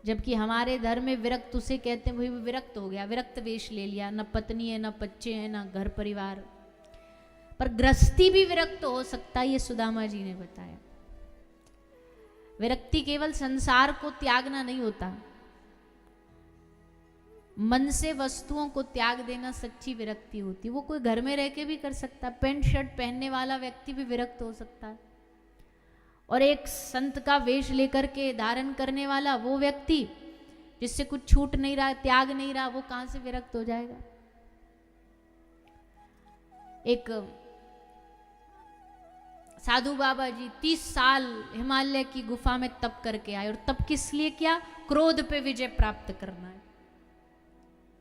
जबकि हमारे धर्म में विरक्त उसे कहते हैं, भाई विरक्त हो गया, विरक्त वेश ले लिया, न पत्नी है, न बच्चे हैं, न घर परिवार। पर गृहस्थी भी विरक्त हो सकता है, ये सुदामा जी ने बताया। विरक्ति केवल संसार को त्यागना नहीं होता, मन से वस्तुओं को त्याग देना सच्ची विरक्ति होती। वो कोई घर में रह के भी कर सकता है, पैंट शर्ट पहनने वाला व्यक्ति भी विरक्त हो सकता है। और एक संत का वेश लेकर के धारण करने वाला वो व्यक्ति जिससे कुछ छूट नहीं रहा, त्याग नहीं रहा, वो कहां से विरक्त हो जाएगा? एक साधु बाबा जी 30 साल हिमालय की गुफा में तप करके आए। और तप किस लिए किया? क्रोध पे विजय प्राप्त करना है।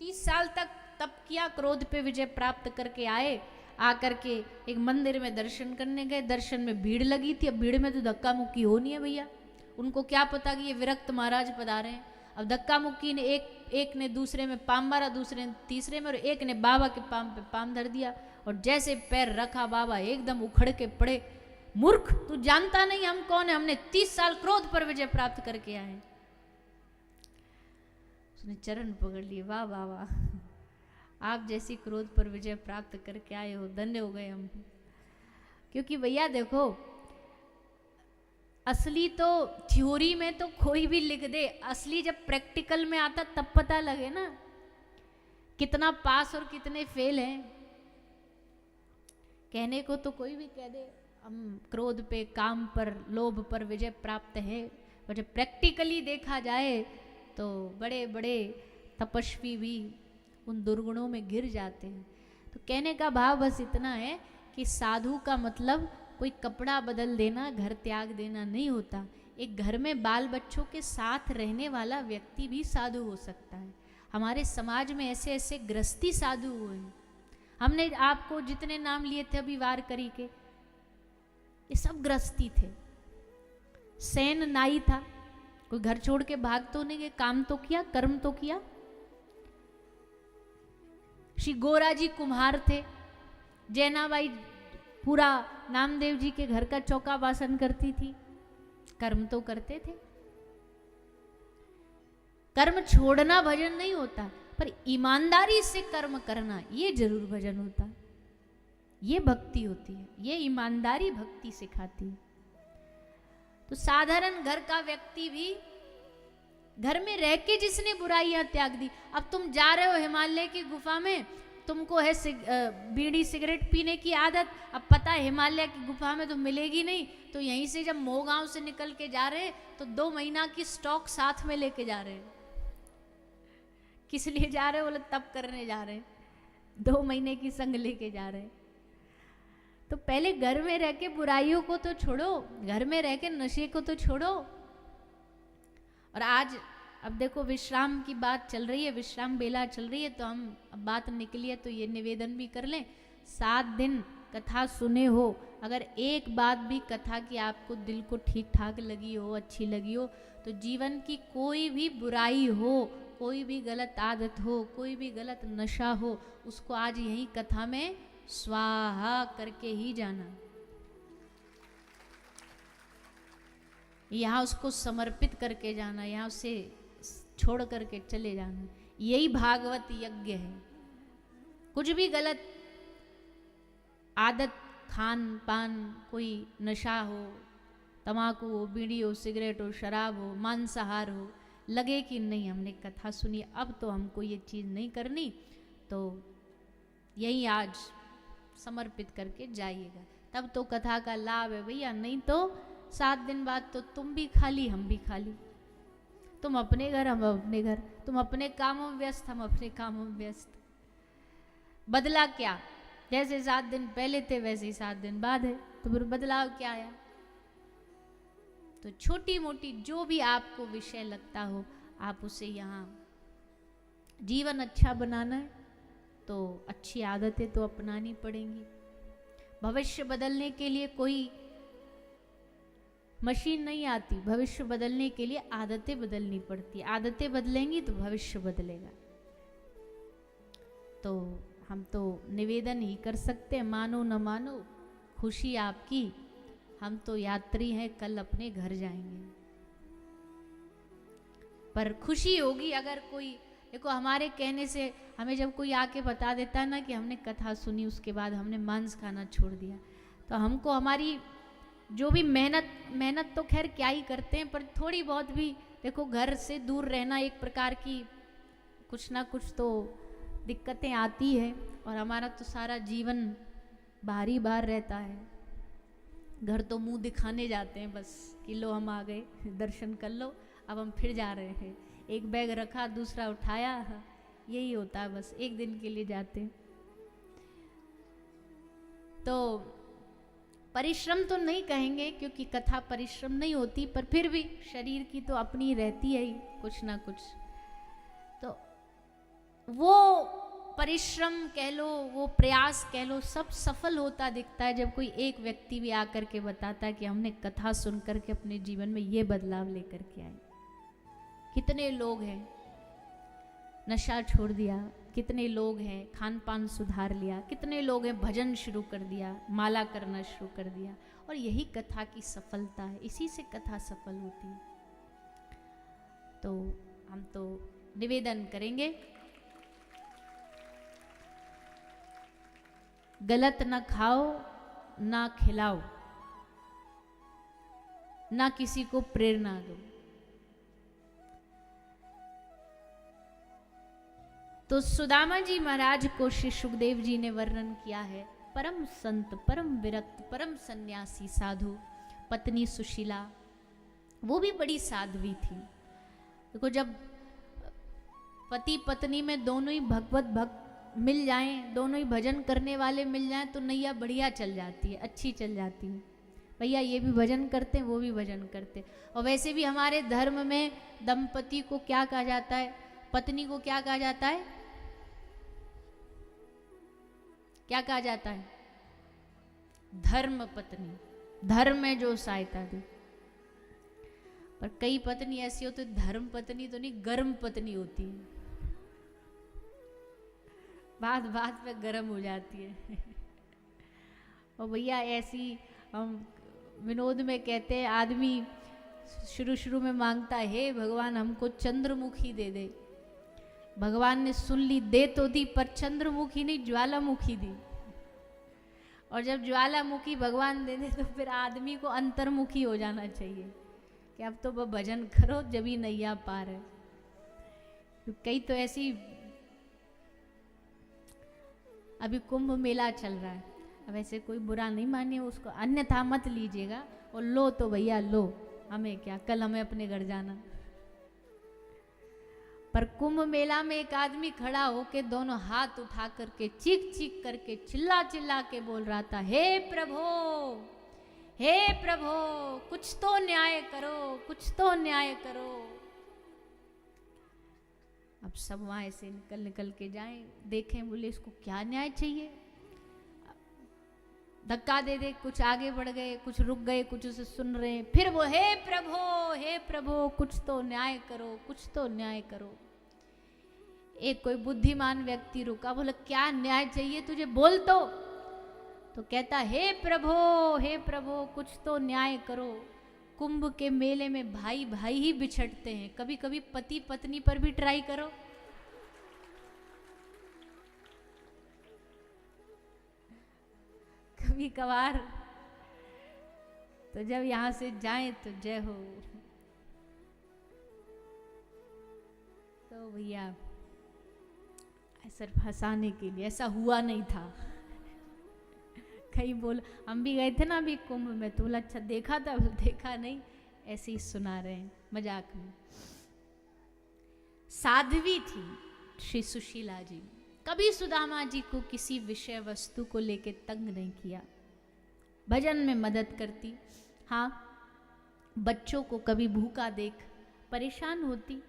30 साल तक तप किया, क्रोध पे विजय प्राप्त करके आए। आकर के एक मंदिर में दर्शन करने गए। दर्शन में भीड़ लगी थी। अब भीड़ में तो धक्का मुक्की होनी है भैया। उनको क्या पता कि ये विरक्त महाराज पधारे हैं। अब धक्का मुक्की ने एक ने दूसरे में पाम मारा, दूसरे ने तीसरे में, और एक ने बाबा के पाम पे पाम धर दिया। और जैसे पैर रखा, बाबा एकदम उखड़ के पड़े। मूर्ख, तू जानता नहीं हम कौन है? हमने 30 साल क्रोध पर विजय प्राप्त करके आए। उसने चरण पकड़ लिए। वाह वाह वाह, आप जैसी क्रोध पर विजय प्राप्त करके आए हो, धन्य हो गए हम। क्योंकि भैया देखो, असली तो थ्योरी में तो कोई भी लिख दे, असली जब प्रैक्टिकल में आता तब पता लगे ना कितना पास और कितने फेल हैं। कहने को तो कोई भी कह दे हम क्रोध पे, काम पर, लोभ पर विजय प्राप्त है, पर जब प्रैक्टिकली देखा जाए तो बड़े बड़े तपस्वी भी उन दुर्गुणों में गिर जाते हैं। तो कहने का भाव बस इतना है कि साधु का मतलब कोई कपड़ा बदल देना, घर त्याग देना नहीं होता। एक घर में बाल बच्चों के साथ रहने वाला व्यक्ति भी साधु हो सकता है। हमारे समाज में ऐसे ऐसे गृहस्थी साधु हुए हैं। हमने आपको जितने नाम लिए थे अभी वारकरी के, ये सब गृहस्थी थे। सेन नाई था, कोई घर छोड़ के भाग तो नहीं गए, काम तो किया, कर्म तो किया। श्री गोरा जी कुम्हार थे। जैनाबाई पूरा नामदेव जी के घर का चौका बासन करती थी, कर्म तो करते थे। कर्म छोड़ना भजन नहीं होता, पर ईमानदारी से कर्म करना ये जरूर भजन होता है। ये भक्ति होती है, ये ईमानदारी भक्ति सिखाती है। तो साधारण घर का व्यक्ति भी, घर में रह के जिसने बुराइयां त्याग दी। अब तुम जा रहे हो हिमालय की गुफा में, तुमको है बीड़ी सिगरेट पीने की आदत। अब पता है हिमालय की गुफा में तो मिलेगी नहीं, तो यहीं से जब मोहगांव से निकल के जा रहे हैं तो 2 महीना की स्टॉक साथ में लेके जा रहे हैं। किस लिए जा रहे हैं? बोले तप करने जा रहे हैं। 2 महीने की संग लेके जा रहे हैं। तो पहले घर में रह के बुराइयों को तो छोड़ो, घर में रह के नशे को तो छोड़ो। और आज अब देखो विश्राम की बात चल रही है, विश्राम बेला चल रही है, तो हम अब बात निकली है तो ये निवेदन भी कर लें। 7 दिन कथा सुने हो, अगर एक बात भी कथा की आपको दिल को ठीक ठाक लगी हो, अच्छी लगी हो, तो जीवन की कोई भी बुराई हो, कोई भी गलत आदत हो, कोई भी गलत नशा हो, उसको आज यही कथा में स्वाहा करके ही जाना, यहाँ उसको समर्पित करके जाना, यहाँ उसे छोड़ करके चले जाना। यही भागवत यज्ञ है। कुछ भी गलत आदत, खान पान, कोई नशा हो, तम्बाकू हो, बीड़ी हो, सिगरेट हो, शराब हो, मांसाहार हो, लगे कि नहीं हमने कथा सुनी अब तो हमको ये चीज़ नहीं करनी, तो यही आज समर्पित करके जाइएगा, तब तो कथा का लाभ है भैया। नहीं तो 7 दिन बाद तो तुम भी खाली हम भी खाली, तुम अपने घर हम अपने घर, तुम अपने कामों में व्यस्त हम अपने कामों में व्यस्त। बदला क्या? जैसे 7 दिन पहले थे वैसे ही 7 दिन बाद है, तो फिर बदलाव क्या आया? तो छोटी मोटी जो भी आपको विषय लगता हो, आप उसे यहाँ, जीवन अच्छा बनाना है तो अच्छी आदतें तो अपनानी पड़ेंगी। भविष्य बदलने के लिए कोई मशीन नहीं आती, भविष्य बदलने के लिए आदतें बदलनी पड़ती, आदतें बदलेंगी तो भविष्य बदलेगा। तो हम तो निवेदन ही कर सकते हैं, मानो न मानो खुशी आपकी, हम तो यात्री हैं, कल अपने घर जाएंगे। पर खुशी होगी अगर कोई, देखो हमारे कहने से हमें जब कोई आके बता देता है ना कि हमने कथा सुनी उसके बाद हमने मांस खाना छोड़ दिया, तो हमको हमारी जो भी मेहनत तो खैर क्या ही करते हैं, पर थोड़ी बहुत भी देखो घर से दूर रहना एक प्रकार की कुछ ना कुछ तो दिक्कतें आती है, और हमारा तो सारा जीवन बाहर ही बाहर रहता है। घर तो मुंह दिखाने जाते हैं बस कि लो हम आ गए, दर्शन कर लो, अब हम फिर जा रहे हैं। एक बैग रखा दूसरा उठाया, यही होता है, बस एक दिन के लिए जाते हैं। तो परिश्रम तो नहीं कहेंगे क्योंकि कथा परिश्रम नहीं होती, पर फिर भी शरीर की तो अपनी रहती है ही कुछ ना कुछ। तो वो परिश्रम कह लो, वो प्रयास कह लो, सब सफल होता दिखता है जब कोई एक व्यक्ति भी आकर के बताता है कि हमने कथा सुन करके अपने जीवन में ये बदलाव लेकर के आए। कितने लोग हैं नशा छोड़ दिया, कितने लोग हैं खान पान सुधार लिया, कितने लोग हैं भजन शुरू कर दिया, माला करना शुरू कर दिया, और यही कथा की सफलता है, इसी से कथा सफल होती है। तो हम तो निवेदन करेंगे, गलत ना खाओ, ना खिलाओ, ना किसी को प्रेरणा दो। तो सुदामा जी महाराज को श्री सुखदेव जी ने वर्णन किया है, परम संत, परम विरक्त, परम सन्यासी साधु, पत्नी सुशीला, वो भी बड़ी साध्वी थी। देखो जब पति पत्नी में दोनों ही भगवत भक्त मिल जाएं, दोनों ही भजन करने वाले मिल जाएं, तो नैया बढ़िया चल जाती है, अच्छी चल जाती है। भैया ये भी भजन करते हैं, वो भी भजन करते हैं। और वैसे भी हमारे धर्म में दंपति को क्या कहा जाता है, पत्नी को क्या कहा जाता है, क्या कहा जाता है? धर्म पत्नी, धर्म में जो सहायता दे। पर कई पत्नी ऐसी होती है, धर्म पत्नी तो नहीं, गर्म पत्नी होती है, बात बात पे गर्म हो जाती है। और भैया ऐसी हम विनोद में कहते हैं, आदमी शुरू शुरू में मांगता है, हे भगवान हमको चंद्रमुखी दे दे। भगवान ने सुन ली, दे तो दी, पर चंद्रमुखी नहीं ज्वालामुखी दी। और जब ज्वालामुखी भगवान दे दे तो फिर आदमी को अंतर्मुखी हो जाना चाहिए कि अब तो वो भजन करो जब ही नैया पार है। तो कई तो ऐसी, अभी कुंभ मेला चल रहा है, अब ऐसे कोई बुरा नहीं मानिए उसको, अन्यथा मत लीजिएगा, और लो तो भैया लो, हमें क्या, कल हमें अपने घर जाना। पर कुंभ मेला में एक आदमी खड़ा होके दोनों हाथ उठा करके चीख चीख करके चिल्ला चिल्ला के बोल रहा था, हे प्रभो कुछ तो न्याय करो, कुछ तो न्याय करो। अब सब वहां से निकल निकल के जाएं, देखें, बोले इसको क्या न्याय चाहिए। धक्का दे दे, कुछ आगे बढ़ गए, कुछ रुक गए, कुछ उसे सुन रहे हैं, फिर वो हे प्रभो कुछ तो न्याय करो, कुछ तो न्याय करो। एक कोई बुद्धिमान व्यक्ति रुका, बोला क्या न्याय चाहिए तुझे, बोल तो कहता हे प्रभो कुछ तो न्याय करो। कुंभ के मेले में भाई भाई ही बिछड़ते हैं, कभी कभी पति पत्नी पर भी ट्राई करो। कभी कभार तो जब यहां से जाएं तो जय हो। तो भैया सिर्फ हंसाने के लिए, ऐसा हुआ नहीं था। कहीं बोल, हम भी गए थे ना अभी कुंभ में, तो बोला अच्छा देखा था, देखा नहीं, ऐसे ही सुना रहे हैं मजाक में। साध्वी थी श्री सुशीला जी, कभी सुदामा जी को किसी विषय वस्तु को लेके तंग नहीं किया, भजन में मदद करती। हाँ, बच्चों को कभी भूखा देख परेशान होती।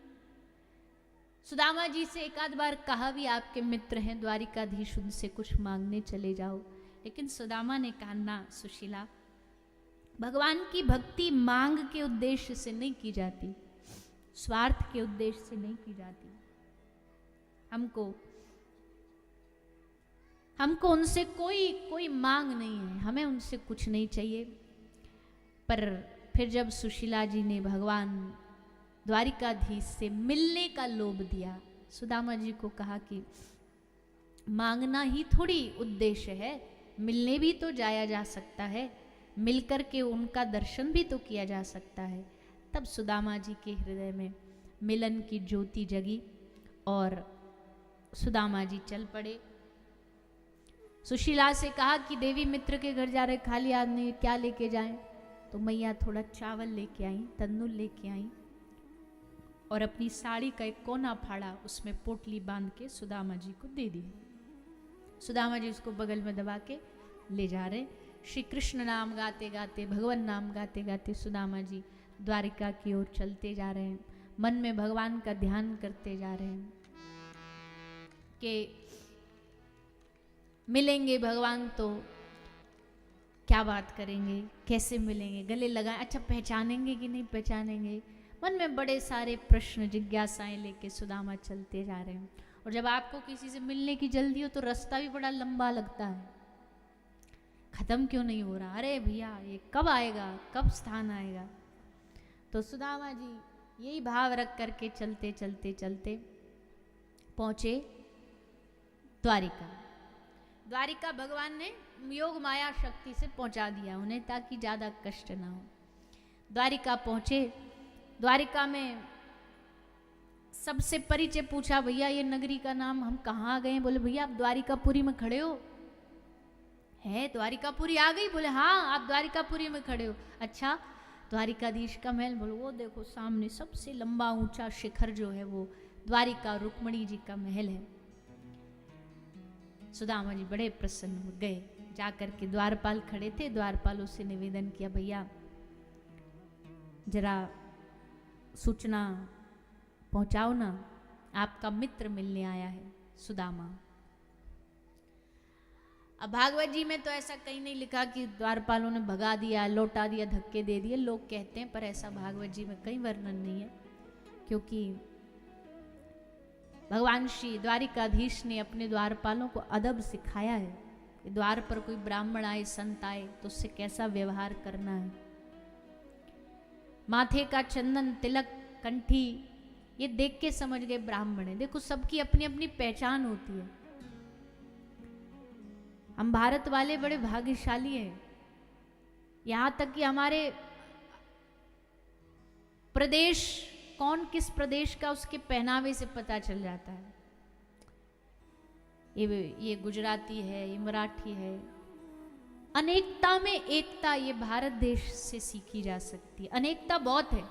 सुदामा जी से एक आध बार कहा भी आपके मित्र हैं द्वारिकाधीश, उनसे कुछ मांगने चले जाओ, लेकिन सुदामा ने कहा ना सुशीला, भगवान की भक्ति मांग के उद्देश्य से नहीं की जाती, स्वार्थ के उद्देश्य से नहीं की जाती। हमको उनसे कोई मांग नहीं है, हमें उनसे कुछ नहीं चाहिए। पर फिर जब सुशीला जी ने भगवान द्वारिकाधीश से मिलने का लोभ दिया, सुदामा जी को कहा कि मांगना ही थोड़ी उद्देश्य है, मिलने भी तो जाया जा सकता है, मिलकर के उनका दर्शन भी तो किया जा सकता है। तब सुदामा जी के हृदय में मिलन की ज्योति जगी और सुदामा जी चल पड़े। सुशीला से कहा कि देवी मित्र के घर जा रहे, खाली आदमी क्या लेके जाएं? तो मैया थोड़ा चावल लेके आई, तन्नुल लेके आई और अपनी साड़ी का एक कोना फाड़ा, उसमें पोटली बांध के सुदामा जी को दे दी। सुदामा जी उसको बगल में दबा के ले जा रहे। श्री कृष्ण नाम गाते गाते, भगवान नाम गाते गाते सुदामा जी द्वारिका की ओर चलते जा रहे हैं, मन में भगवान का ध्यान करते जा रहे हैं कि मिलेंगे भगवान तो क्या बात करेंगे, कैसे मिलेंगे, गले लगाए, अच्छा पहचानेंगे कि नहीं पहचानेंगे। मन में बड़े सारे प्रश्न जिज्ञासाएं लेके सुदामा चलते जा रहे हैं। और जब आपको किसी से मिलने की जल्दी हो तो रास्ता भी बड़ा लंबा लगता है, खत्म क्यों नहीं हो रहा, अरे भैया ये कब आएगा, कब स्थान आएगा। तो सुदामा जी यही भाव रख करके चलते चलते चलते पहुंचे द्वारिका। द्वारिका भगवान ने योग माया शक्ति से पहुंचा दिया उन्हें, ताकि ज़्यादा कष्ट ना हो। द्वारिका पहुंचे, द्वारिका में सबसे परिचय पूछा, भैया ये नगरी का नाम, हम कहाँ आ गए? बोले भैया आप द्वारिकापुरी में खड़े हो। है द्वारिकापुरी आ गई? बोले हाँ आप द्वारिकापुरी में खड़े हो। अच्छा द्वारिकाधीश का महल? बोलो वो देखो सामने सबसे लंबा ऊंचा शिखर जो है वो द्वारिका रुक्मणी जी का महल है। सुदामा जी बड़े प्रसन्न हो गए, जाकर के द्वारपाल खड़े थे, द्वारपालों से निवेदन किया भैया जरा सूचना पहुंचाओ ना, आपका मित्र मिलने आया है सुदामा। अब भागवत जी में तो ऐसा कहीं नहीं लिखा कि द्वारपालों ने भगा दिया, लौटा दिया, धक्के दे दिए, लोग कहते हैं, पर ऐसा भागवत जी में कहीं वर्णन नहीं है, क्योंकि भगवान श्री द्वारिकाधीश ने अपने द्वारपालों को अदब सिखाया है कि द्वार पर कोई ब्राह्मण आए, संत आए तो उससे कैसा व्यवहार करना है। माथे का चंदन, तिलक, कंठी, ये देख के समझ गए ब्राह्मण है। देखो सबकी अपनी अपनी पहचान होती है। हम भारत वाले बड़े भाग्यशाली हैं, यहां तक कि हमारे प्रदेश कौन किस प्रदेश का उसके पहनावे से पता चल जाता है। ये गुजराती है, ये मराठी है। अनेकता में एकता, ये भारत देश से सीखी जा सकती है। अनेकता बहुत है,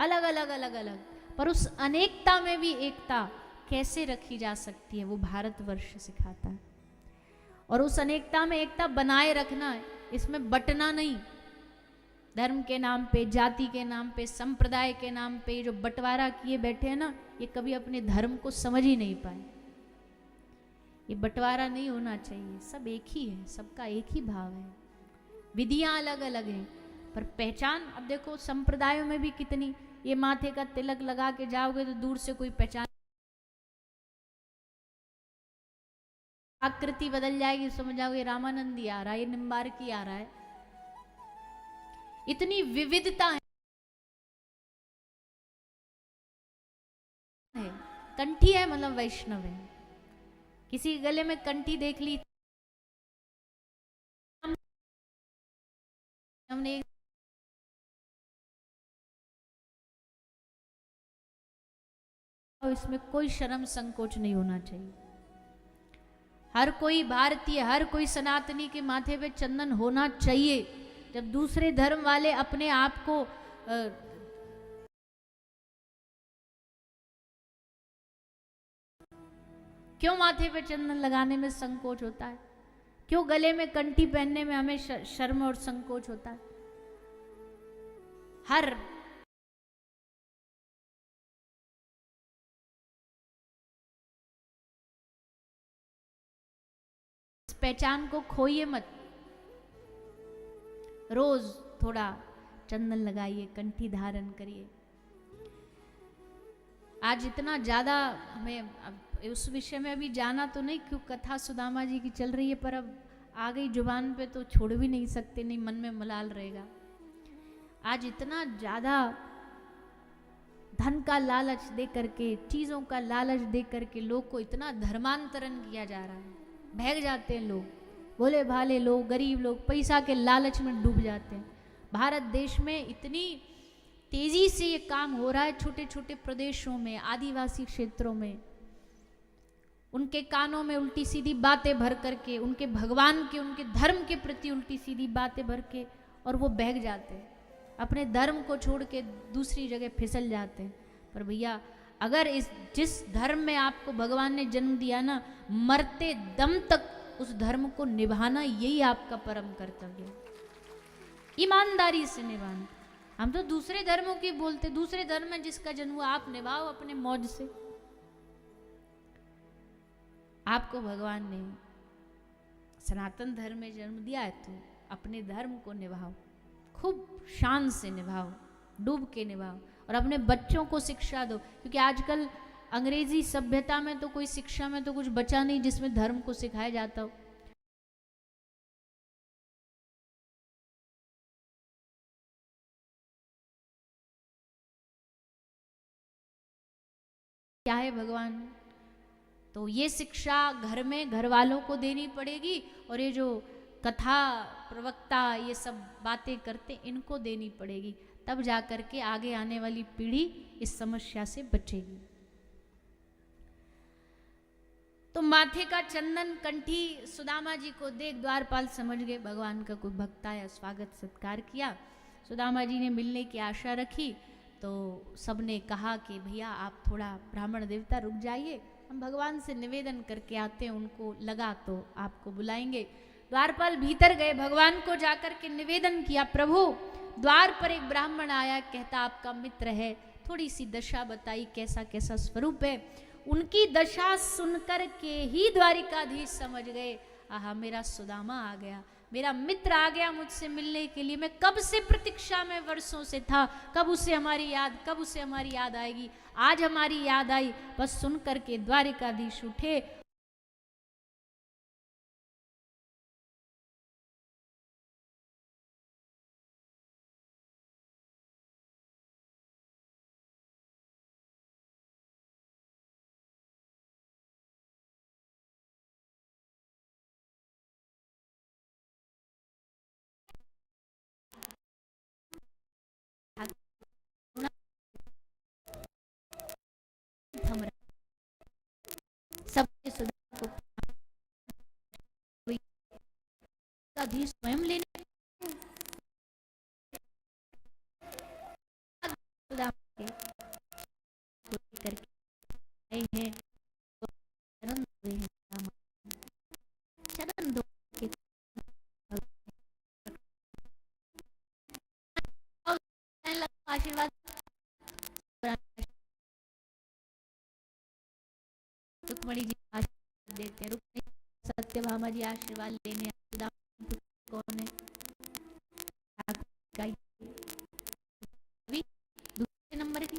अलग अलग अलग अलग, पर उस अनेकता में भी एकता कैसे रखी जा सकती है वो भारतवर्ष सिखाता है। और उस अनेकता में एकता बनाए रखना है, इसमें बंटना नहीं। धर्म के नाम पे, जाति के नाम पे, संप्रदाय के नाम पे जो बंटवारा किए बैठे हैं ना, ये कभी अपने धर्म को समझ ही नहीं पाए। ये बंटवारा नहीं होना चाहिए, सब एक ही है, सबका एक ही भाव है। विधियां अलग अलग हैं पर पहचान, अब देखो संप्रदायों में भी कितनी, ये माथे का तिलक लगा के जाओगे तो दूर से कोई पहचान, आकृति बदल जाएगी, समझ जाओगे रामानंदी आ रहा है, ये निम्बार्की आ रहा है। इतनी विविधता है। कंठी है मतलब वैष्णव है, किसी के गले में कंठी देख ली हमने, इसमें कोई शर्म संकोच नहीं होना चाहिए। हर कोई भारतीय, हर कोई सनातनी के माथे पे चंदन होना चाहिए। जब दूसरे धर्म वाले अपने आप को क्यों माथे पे चंदन लगाने में संकोच होता है, क्यों गले में कंठी पहनने में हमें शर्म और संकोच होता है। हर पहचान को खोइए मत, रोज थोड़ा चंदन लगाइए, कंठी धारण करिए। आज इतना ज्यादा हमें, अब उस विषय में अभी जाना तो नहीं, क्यों कथा सुदामा जी की चल रही है, पर अब आ गई जुबान पे तो छोड़ भी नहीं सकते, नहीं मन में मलाल रहेगा। आज इतना ज्यादा धन का लालच दे करके, चीजों का लालच दे करके लोग को इतना धर्मांतरण किया जा रहा है। भाग जाते हैं लोग, भोले भाले लोग, गरीब लोग पैसा के लालच में डूब जाते हैं। भारत देश में इतनी तेजी से ये काम हो रहा है, छोटे छोटे प्रदेशों में, आदिवासी क्षेत्रों में, उनके कानों में उल्टी सीधी बातें भर करके, उनके भगवान के, उनके धर्म के प्रति उल्टी सीधी बातें भर के, और वो बहक जाते हैं, अपने धर्म को छोड़ के दूसरी जगह फिसल जाते हैं। पर भैया, अगर जिस धर्म में आपको भगवान ने जन्म दिया ना, मरते दम तक उस धर्म को निभाना, यही आपका परम कर्तव्य है, ईमानदारी से निभाना। हम तो दूसरे धर्मों की बोलते, दूसरे धर्म में जिसका जन्म हुआ आप निभाओ अपने मौज से। आपको भगवान ने सनातन धर्म में जन्म दिया है तो अपने धर्म को निभाओ, खूब शान से निभाओ, डूब के निभाओ, और अपने बच्चों को शिक्षा दो। क्योंकि आजकल अंग्रेजी सभ्यता में तो कोई शिक्षा में तो कुछ बचा नहीं जिसमें धर्म को सिखाया जाता हो। क्या है भगवान, तो ये शिक्षा घर में घर वालों को देनी पड़ेगी, और ये जो कथा प्रवक्ता ये सब बातें करते इनको देनी पड़ेगी, तब जाकर के आगे आने वाली पीढ़ी इस समस्या से बचेगी। तो माथे का चंदन, कंठी सुदामा जी को देख द्वारपाल समझ गए भगवान का कोई भक्त आया, स्वागत सत्कार किया। सुदामा जी ने मिलने की आशा रखी, तो सबने कहा कि भैया आप थोड़ा ब्राह्मण देवता रुक जाइए, हम भगवान से निवेदन करके आते हैं, उनको लगा तो आपको बुलाएंगे। द्वारपाल भीतर गए, भगवान को जाकर के निवेदन किया, प्रभु द्वार पर एक ब्राह्मण आया, कहता आपका मित्र है, थोड़ी सी दशा बताई, कैसा कैसा स्वरूप है। उनकी दशा सुनकर के ही द्वारिकाधीश समझ गए, आहा मेरा सुदामा आ गया, मेरा मित्र आ गया मुझसे मिलने के लिए। मैं कब से प्रतीक्षा में वर्षों से था, कब उसे हमारी याद आएगी। आज हमारी याद आई, बस सुन करके द्वारिकाधीश उठे। सबके सुदामा को स्वयं लेने हैं तो चरण धोए हैं सुदामा, चरण धो के आशीर्वाद रुक्मणी जी आशीर्वाद देते हैं। रुक्मणी सत्यभामा जी आशीर्वाद लेने सुदामा कौन है? दूसरे नंबर की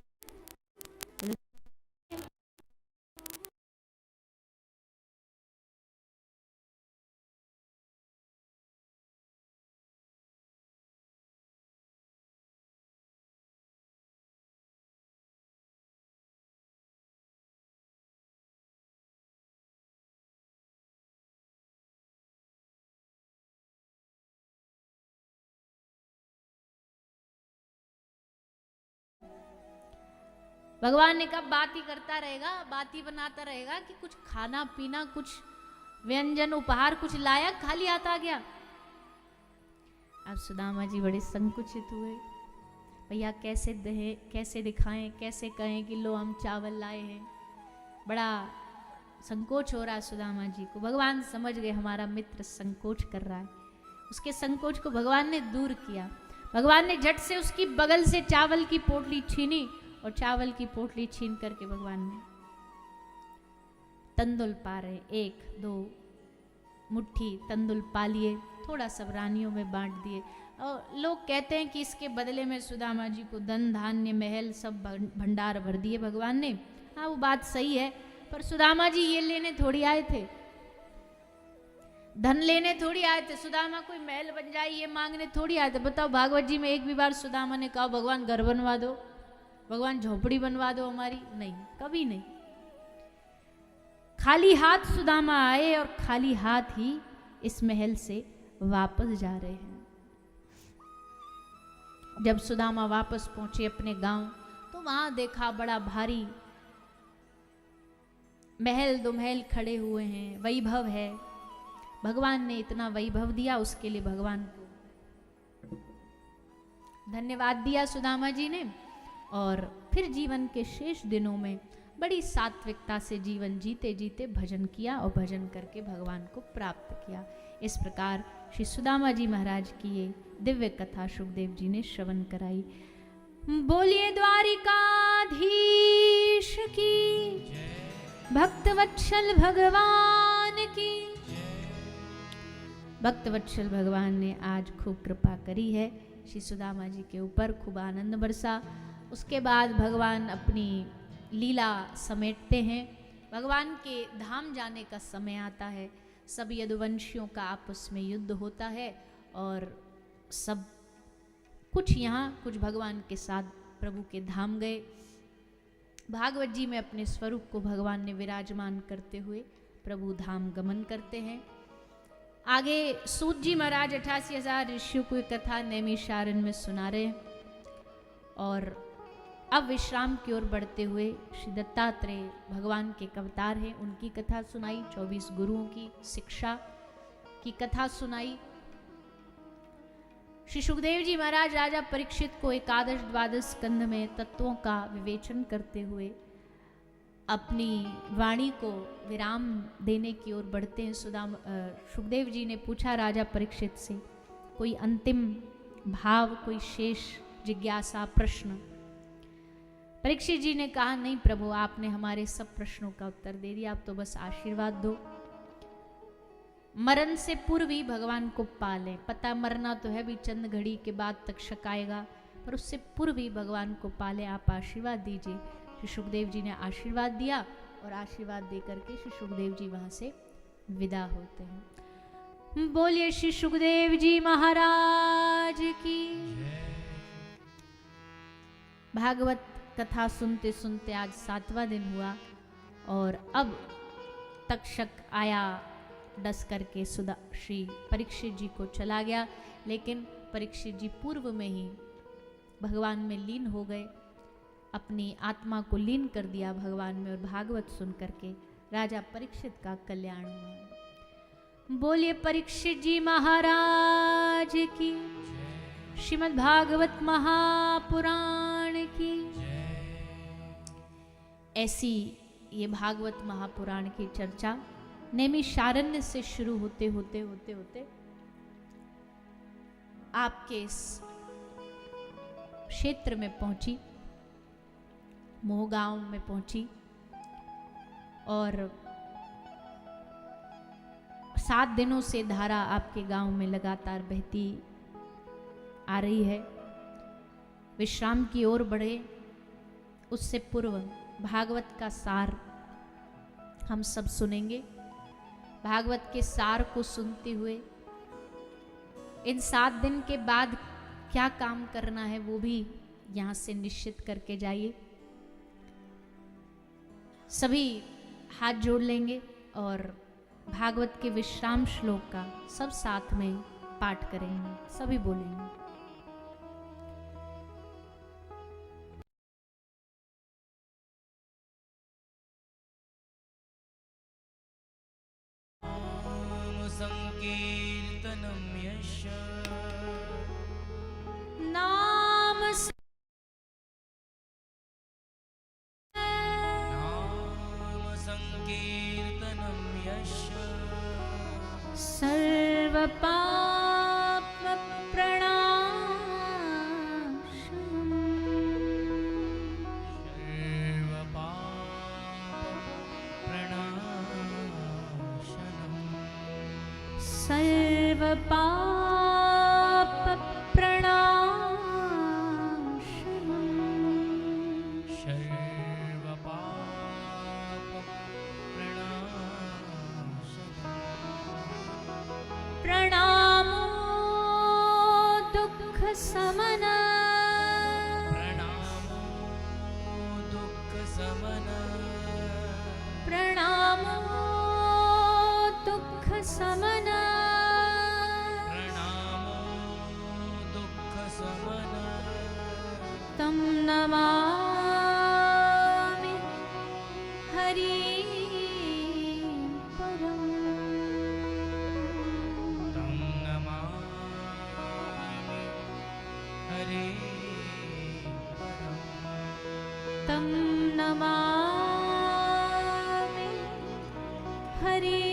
भगवान ने कहा बात ही करता रहेगा, बात ही बनाता रहेगा कि कुछ खाना पीना, कुछ व्यंजन उपहार कुछ लाया, खाली हाथ आ गया। अब सुदामा जी बड़े संकुचित हुए, भैया कैसे दे, कैसे दिखाएं, कैसे कहें कि लो हम चावल लाए हैं। बड़ा संकोच हो रहा है सुदामा जी को। भगवान समझ गए हमारा मित्र संकोच कर रहा है। उसके संकोच को भगवान ने दूर किया। भगवान ने झट से उसकी बगल से चावल की पोटली छीनी और चावल की पोटली छीन करके भगवान ने तंदुल पा रहे, 1-2 मुट्ठी तंदुल पा लिए, थोड़ा सब रानियों में बांट दिए। और लोग कहते हैं कि इसके बदले में सुदामा जी को धन धान्य महल सब भंडार भर दिए भगवान ने। हाँ वो बात सही है, पर सुदामा जी ये लेने थोड़ी आए थे, धन लेने थोड़ी आए थे। सुदामा कोई महल बन जाए ये मांगने थोड़ी आए थे। बताओ भागवत जी में एक भी बार सुदामा ने कहा भगवान घर बनवा दो, भगवान झोपड़ी बनवा दो हमारी? नहीं, कभी नहीं। खाली हाथ सुदामा आए और खाली हाथ ही इस महल से वापस जा रहे हैं। जब सुदामा वापस पहुंचे अपने गांव तो वहां देखा बड़ा भारी महल दो महल खड़े हुए हैं, वैभव है। भगवान ने इतना वैभव दिया, उसके लिए भगवान को धन्यवाद दिया सुदामा जी ने। और फिर जीवन के शेष दिनों में बड़ी सात्विकता से जीवन जीते जीते भजन किया और भजन करके भगवान को प्राप्त किया। इस प्रकार श्री सुदामा जी महाराज की ये दिव्य कथा सुखदेव जी ने श्रवण कराई। बोलिए द्वारिकाधीश की, भक्तवत्सल भगवान की। भक्तवत्सल भगवान ने आज खूब कृपा करी है श्री सुदामा जी के ऊपर, खूब आनंद बरसा। उसके बाद भगवान अपनी लीला समेटते हैं। भगवान के धाम जाने का समय आता है, सब यदुवंशियों का आपस में युद्ध होता है और सब कुछ यहाँ कुछ भगवान के साथ प्रभु के धाम गए। भागवत जी में अपने स्वरूप को भगवान ने विराजमान करते हुए प्रभु धाम गमन करते हैं। आगे सूत जी महाराज 88,000 ऋषियों को कथा नैमिषारण्य में सुना रहे हैं। और अब विश्राम की ओर बढ़ते हुए श्री दत्तात्रेय भगवान के अवतार हैं, उनकी कथा सुनाई। 24 गुरुओं की शिक्षा की कथा सुनाई। श्री सुखदेव जी महाराज राजा परीक्षित को एकादश द्वादश स्कंध में तत्वों का विवेचन करते हुए अपनी वाणी को विराम देने की ओर बढ़ते हैं। सुखदेव जी ने पूछा राजा परीक्षित से कोई अंतिम भाव, कोई शेष जिज्ञासा, प्रश्न। परीक्षित जी ने कहा नहीं प्रभु, आपने हमारे सब प्रश्नों का उत्तर दे दिया, आप तो बस आशीर्वाद दो। मरण से पूर्व ही भगवान को पालें। पता मरना तो है भी, चंद घड़ी के बाद तक शक आएगा, पर उससे पूर्व ही भगवान को पालें, आप आशीर्वाद दीजिए। श्री सुखदेव जी ने आशीर्वाद दिया और आशीर्वाद दे करके श्री सुखदेव जी वहां से विदा होते हैं। बोलिए श्री सुखदेव जी महाराज की। भागवत कथा सुनते सुनते आज 7वां दिन हुआ और अब तक्षक आया डस करके श्री परीक्षित जी को चला गया। लेकिन परीक्षित जी पूर्व में ही भगवान में लीन हो गए, अपनी आत्मा को लीन कर दिया भगवान में, और भागवत सुन करके राजा परीक्षित का कल्याण हुआ। बोलिए परीक्षित जी महाराज की। श्रीमद् भागवत महापुराण की। ऐसी ये भागवत महापुराण की चर्चा नैमिषारण्य से शुरू होते होते आपके इस क्षेत्र में पहुंची, मोहगांव में पहुंची और 7 दिनों से धारा आपके गांव में लगातार बहती आ रही है। विश्राम की ओर बढ़े उससे पूर्व भागवत का सार हम सब सुनेंगे। भागवत के सार को सुनते हुए इन 7 दिन के बाद क्या काम करना है वो भी यहाँ से निश्चित करके जाइए। सभी हाथ जोड़ लेंगे और भागवत के विश्राम श्लोक का सब साथ में पाठ करेंगे, सभी बोलेंगे। संकीर्तनं यश नाम संकीर्तनं यश सर्वपाप प्रणामो दुःख समन प्रणामो दुःख समन तं नमामि हरि परम् तं नमामि हरि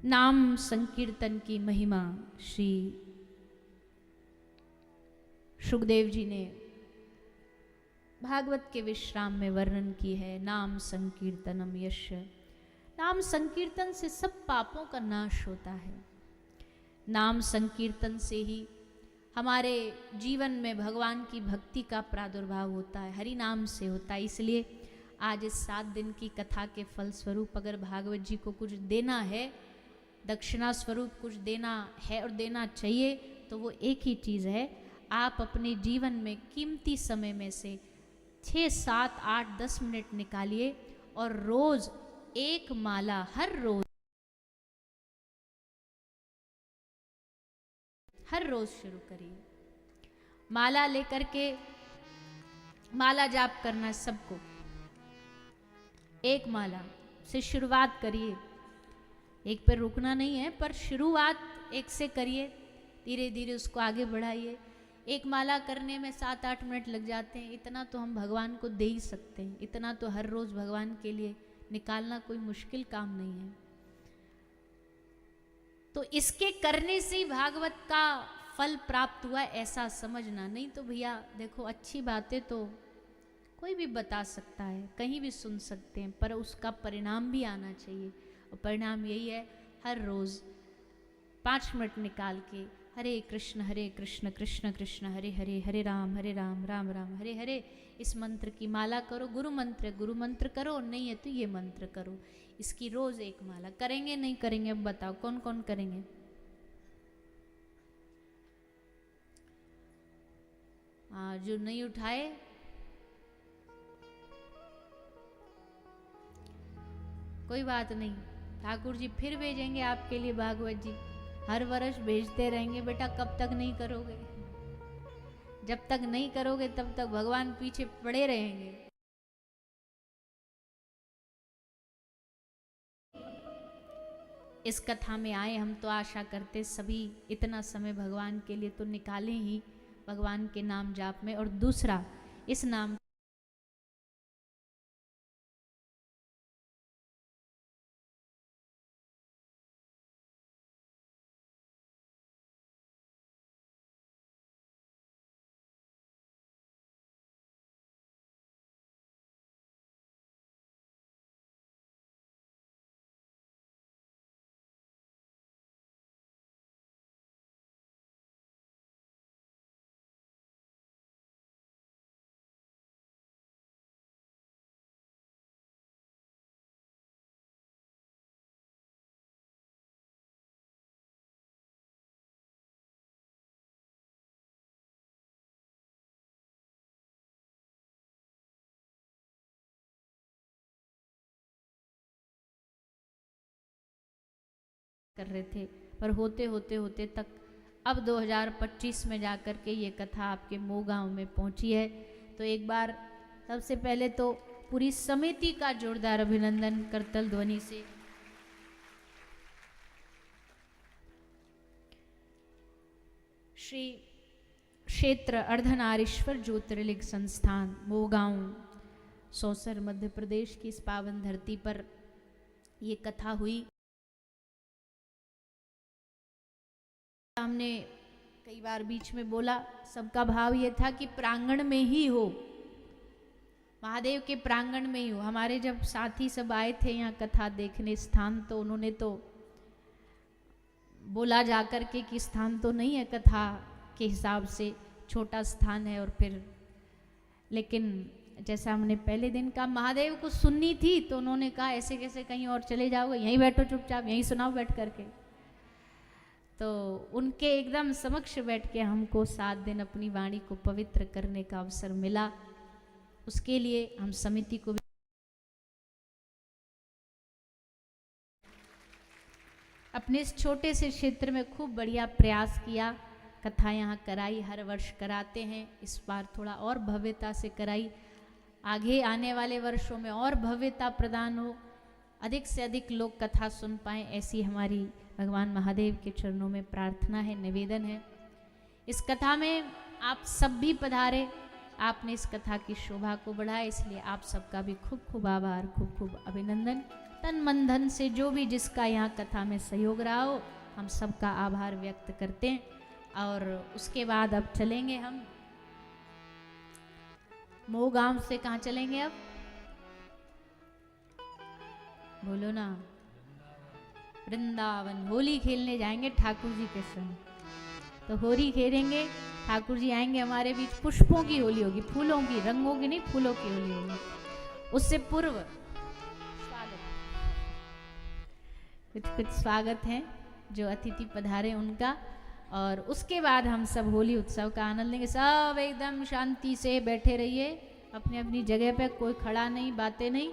नाम संकीर्तन की महिमा श्री शुकदेव जी ने भागवत के विश्राम में वर्णन की है। नाम संकीर्तनम यश, नाम संकीर्तन से सब पापों का नाश होता है। नाम संकीर्तन से ही हमारे जीवन में भगवान की भक्ति का प्रादुर्भाव होता है, हरि नाम से होता है। इसलिए आज इस 7 दिन की कथा के फल स्वरूप अगर भागवत जी को कुछ देना है, दक्षिणा स्वरूप कुछ देना है और देना चाहिए, तो वो एक ही चीज़ है, आप अपने जीवन में कीमती समय में से 6, 7, 8, 10 मिनट निकालिए और रोज एक माला हर रोज शुरू करिए। माला लेकर के माला जाप करना है सबको, एक माला से शुरुआत करिए। एक पर रुकना नहीं है, पर शुरुआत एक से करिए, धीरे धीरे उसको आगे बढ़ाइए। एक माला करने में 7-8 मिनट लग जाते हैं, इतना तो हम भगवान को दे ही सकते हैं। इतना तो हर रोज भगवान के लिए निकालना कोई मुश्किल काम नहीं है। तो इसके करने से ही भागवत का फल प्राप्त हुआ ऐसा समझना नहीं। तो भैया देखो, अच्छी बातें तो कोई भी बता सकता है, कहीं भी सुन सकते हैं, पर उसका परिणाम भी आना चाहिए। और परिणाम यही है, हर रोज 5 मिनट निकाल के हरे कृष्ण कृष्ण कृष्ण हरे हरे, हरे राम राम राम हरे हरे, इस मंत्र की माला करो। गुरु मंत्र करो, नहीं है तो ये मंत्र करो। इसकी रोज एक माला करेंगे, नहीं करेंगे? अब बताओ कौन कौन करेंगे? जो नहीं उठाए, कोई बात नहीं, ठाकुर जी फिर भेजेंगे आपके लिए भागवत जी। हर वर्ष भेजते रहेंगे। बेटा कब तक नहीं करोगे? जब तक नहीं करोगे तब तक भगवान पीछे पड़े रहेंगे। इस कथा में आए। हम तो आशा करते सभी इतना समय भगवान के लिए तो निकालें ही भगवान के नाम जाप में, और दूसरा इस नाम कर रहे थे, पर होते होते होते तक अब 2025 में जाकर के ये कथा आपके मो गांव में पहुंची है। तो एक बार सबसे पहले तो पूरी समिति का जोरदार अभिनंदन करतल ध्वनि से। श्री क्षेत्र अर्धनारीश्वर ज्योतिर्लिंग संस्थान मोगांव सौसर मध्य प्रदेश की इस पावन धरती पर ये कथा हुई। हमने कई बार बीच में बोला, सबका भाव ये था कि प्रांगण में ही हो, महादेव के प्रांगण में ही हो। हमारे जब साथी सब आए थे यहाँ कथा देखने स्थान, तो उन्होंने तो बोला जाकर के कि स्थान तो नहीं है कथा के हिसाब से, छोटा स्थान है। और फिर लेकिन जैसा हमने पहले दिन कहा महादेव को सुननी थी, तो उन्होंने कहा ऐसे कैसे कहीं और चले जाओगे, यहीं बैठो चुपचाप, यहीं सुनाओ बैठ करके। तो उनके एकदम समक्ष बैठ के हमको 7 दिन अपनी वाणी को पवित्र करने का अवसर मिला। उसके लिए हम समिति को भी अपने इस छोटे से क्षेत्र में खूब बढ़िया प्रयास किया, कथा यहाँ कराई, हर वर्ष कराते हैं। इस बार थोड़ा और भव्यता से कराई, आगे आने वाले वर्षों में और भव्यता प्रदान हो, अधिक से अधिक लोग कथा सुन पाएं, ऐसी हमारी भगवान महादेव के चरणों में प्रार्थना है, निवेदन है। इस कथा में आप सब भी पधारे, आपने इस कथा की शोभा को बढ़ाया, इसलिए आप सबका भी खूब खूब आभार, खूब खूब अभिनंदन। तन मन धन से जो भी जिसका यहाँ कथा में सहयोग रहा हो, हम सबका आभार व्यक्त करते हैं। और उसके बाद अब चलेंगे हम मो गांव से। कहाँ चलेंगे अब, बोलो ना? वृंदावन। होली खेलने जाएंगे ठाकुर जी के संग। तो होली खेलेंगे, ठाकुर जी आएंगे हमारे बीच। पुष्पों की होली होगी, फूलों की, रंगों की नहीं, फूलों की होली होगी। उससे पूर्व कुछ स्वागत है जो अतिथि पधारे उनका, और उसके बाद हम सब होली उत्सव का आनंद लेंगे। सब एकदम शांति से बैठे रहिए अपनी अपनी जगह पे, कोई खड़ा नहीं, बातें नहीं,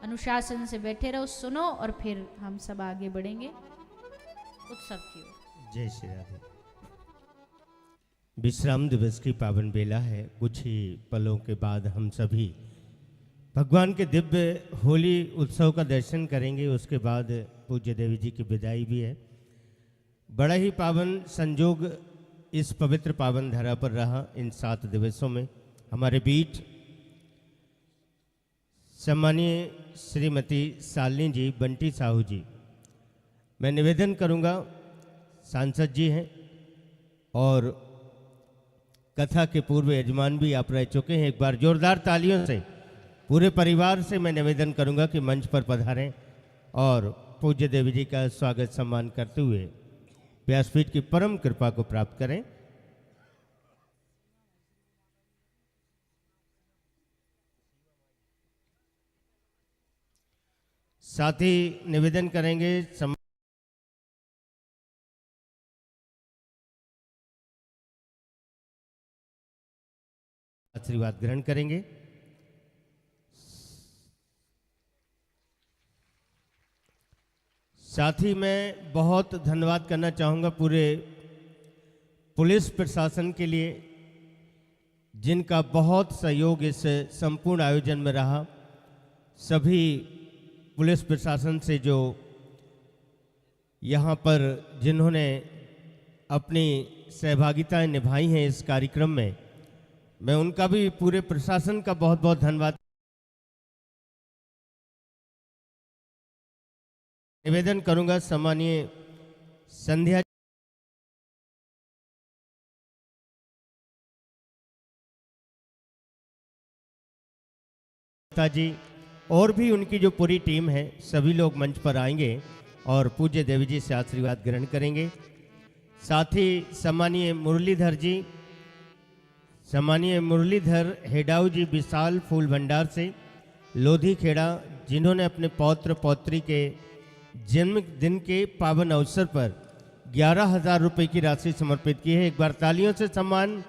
अनुशासन से बैठे रहो, सुनो, और फिर हम सब आगे बढ़ेंगे उत्सव की ओर। जय श्री राधे। विश्राम दिवस की पावन बेला है। कुछ ही पलों के बाद हम सभी भगवान के दिव्य होली उत्सव का दर्शन करेंगे। उसके बाद पूज्य देवी जी की विदाई भी है। बड़ा ही पावन संजोग इस पवित्र पावन धरा पर रहा। इन 7 दिवसों में हमारे बीच सम्मानीय श्रीमती शालिनी जी, बंटी साहू जी, मैं निवेदन करूंगा, सांसद जी हैं और कथा के पूर्व यजमान भी आप रह चुके हैं। एक बार जोरदार तालियों से पूरे परिवार से मैं निवेदन करूंगा कि मंच पर पधारें और पूज्य देवी जी का स्वागत सम्मान करते हुए व्यासपीठ की परम कृपा को प्राप्त करें। साथ ही निवेदन करेंगे आशीर्वाद ग्रहण करेंगे। साथ ही मैं बहुत धन्यवाद करना चाहूँगा पूरे पुलिस प्रशासन के लिए, जिनका बहुत सहयोग इस संपूर्ण आयोजन में रहा। सभी पुलिस प्रशासन से जो यहाँ पर जिन्होंने अपनी सहभागिताएं निभाई हैं इस कार्यक्रम में, मैं उनका भी पूरे प्रशासन का बहुत बहुत धन्यवाद निवेदन करूंगा। सम्मानीय संध्या जी और भी उनकी जो पूरी टीम है, सभी लोग मंच पर आएंगे और पूज्य देवी जी से आशीर्वाद ग्रहण करेंगे। साथ ही सम्मानीय मुरलीधर हेडाऊ जी विशाल फूल भंडार से लोधी खेड़ा, जिन्होंने अपने पौत्र पौत्री के जन्मदिन के पावन अवसर पर 11,000 रुपये की राशि समर्पित की है। एक बार तालियों से सम्मान।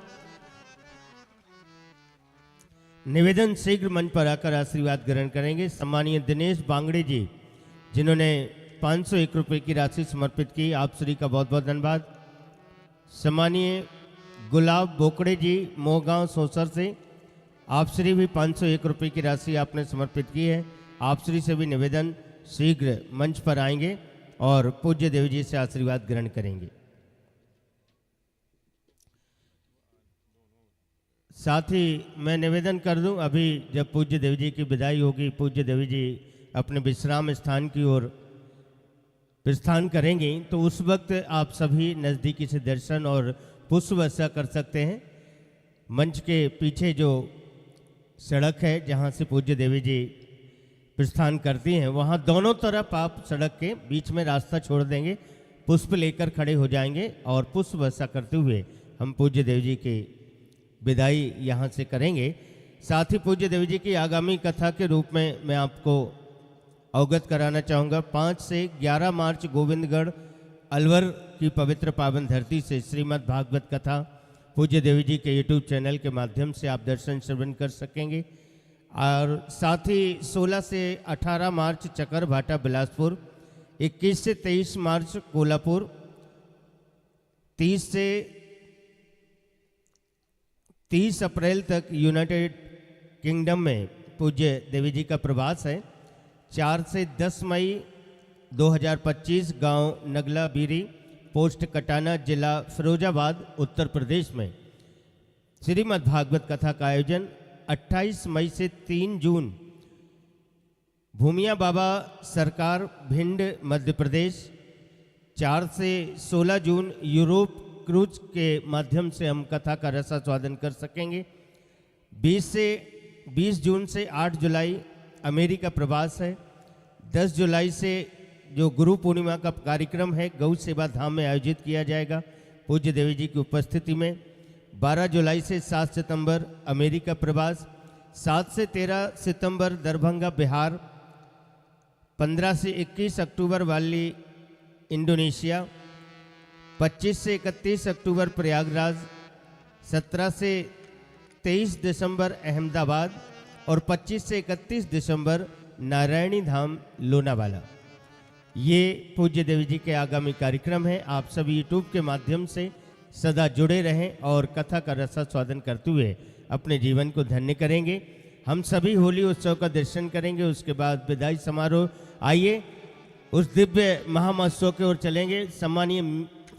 निवेदन शीघ्र मंच पर आकर आशीर्वाद ग्रहण करेंगे। सम्मानीय दिनेश बांगड़े जी, जिन्होंने 501 रुपये की राशि समर्पित की, आप श्री का बहुत बहुत धन्यवाद। सम्मानीय गुलाब बोकड़े जी मोहगांव सोसर से, आप श्री भी 501 रुपये की राशि आपने समर्पित की है। आप श्री से भी निवेदन शीघ्र मंच पर आएंगे और पूज्य देवी जी से आशीर्वाद ग्रहण करेंगे। साथ ही मैं निवेदन कर दूं, अभी जब पूज्य देवी जी की विदाई होगी, पूज्य देवी जी अपने विश्राम स्थान की ओर प्रस्थान करेंगी, तो उस वक्त आप सभी नज़दीकी से दर्शन और पुष्प वर्षा कर सकते हैं। मंच के पीछे जो सड़क है जहां से पूज्य देवी जी प्रस्थान करती हैं, वहां दोनों तरफ आप सड़क के बीच में रास्ता छोड़ देंगे, पुष्प लेकर खड़े हो जाएंगे और पुष्प वर्षा करते हुए हम पूज्य देवी जी की विदाई यहाँ से करेंगे। साथ ही पूज्य देवी जी की आगामी कथा के रूप में मैं आपको अवगत कराना चाहूँगा। 5 से 11 मार्च गोविंदगढ़ अलवर की पवित्र पावन धरती से श्रीमद् भागवत कथा पूज्य देवी जी के यूट्यूब चैनल के माध्यम से आप दर्शन श्रवण कर सकेंगे। और साथ ही 16 से 18 मार्च चकरभाटा बिलासपुर, 21 से 23 मार्च कोल्हापुर, 30 अप्रैल तक यूनाइटेड किंगडम में पूज्य देवी जी का प्रवास है। 4 से 10 मई 2025 गांव नगला बीरी, पोस्ट कटाना, जिला फिरोजाबाद, उत्तर प्रदेश में श्रीमद् भागवत कथा का आयोजन। 28 मई से 3 जून भूमिया बाबा सरकार, भिंड, मध्य प्रदेश। 4 से 16 जून यूरोप क्रूज के माध्यम से हम कथा का रसास्वादन कर सकेंगे। 20 जून से 8 जुलाई अमेरिका प्रवास है। 10 जुलाई से जो गुरु पूर्णिमा का कार्यक्रम है गौ सेवा धाम में आयोजित किया जाएगा पूज्य देवी जी की उपस्थिति में। 12 जुलाई से 7 सितंबर अमेरिका प्रवास। 7 से 13 सितंबर दरभंगा बिहार। 15 से 21 अक्टूबर वाली इंडोनेशिया। 25 से 31 अक्टूबर प्रयागराज। 17 से 23 दिसंबर अहमदाबाद और 25 से 31 दिसंबर नारायणी धाम लोनावाला। ये पूज्य देवी जी के आगामी कार्यक्रम है। आप सभी यूट्यूब के माध्यम से सदा जुड़े रहें और कथा का रसास्वादन करते हुए अपने जीवन को धन्य करेंगे। हम सभी होली उत्सव का दर्शन करेंगे, उसके बाद विदाई समारोह। आइए उस दिव्य महामहोत्सव की ओर चलेंगे। सम्मानीय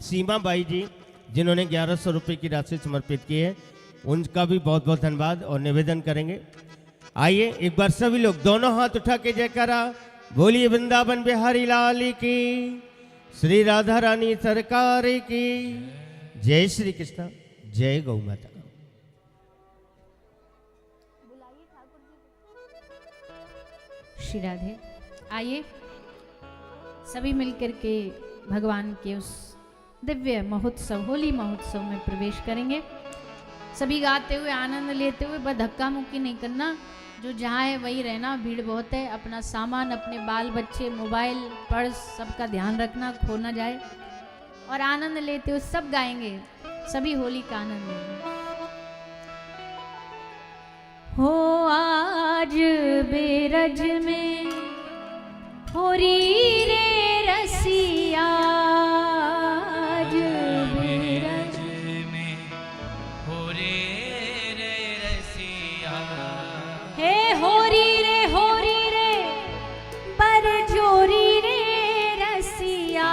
सीमा बाई जी, जिन्होंने 1100 रुपये की राशि समर्पित की है, उनका भी बहुत बहुत धन्यवाद और निवेदन करेंगे। आइए एक बार सभी लोग दोनों हाथ उठा के जयकारा बोलिए वृंदावन बिहारी लाल की, श्री राधा रानी सरकार की जय। श्री कृष्ण, जय गौ माता। श्री राधे। आइए सभी मिलकर के भगवान के उस दिव्य महोत्सव, होली महोत्सव में प्रवेश करेंगे। सभी गाते हुए, आनंद लेते हुए, बस धक्का मुक्की नहीं करना, जो जहाँ है वही रहना। भीड़ बहुत है, अपना सामान, अपने बाल बच्चे, मोबाइल, पर्स, सबका ध्यान रखना, खो ना जाए। और आनंद लेते हुए सब गाएंगे, सभी होली का आनंद लेंगे। हो आज बेरज में होरी रे रसिया, आज बेरज में हो रे रसिया, हे होरी रे बरजोरी रे रसिया।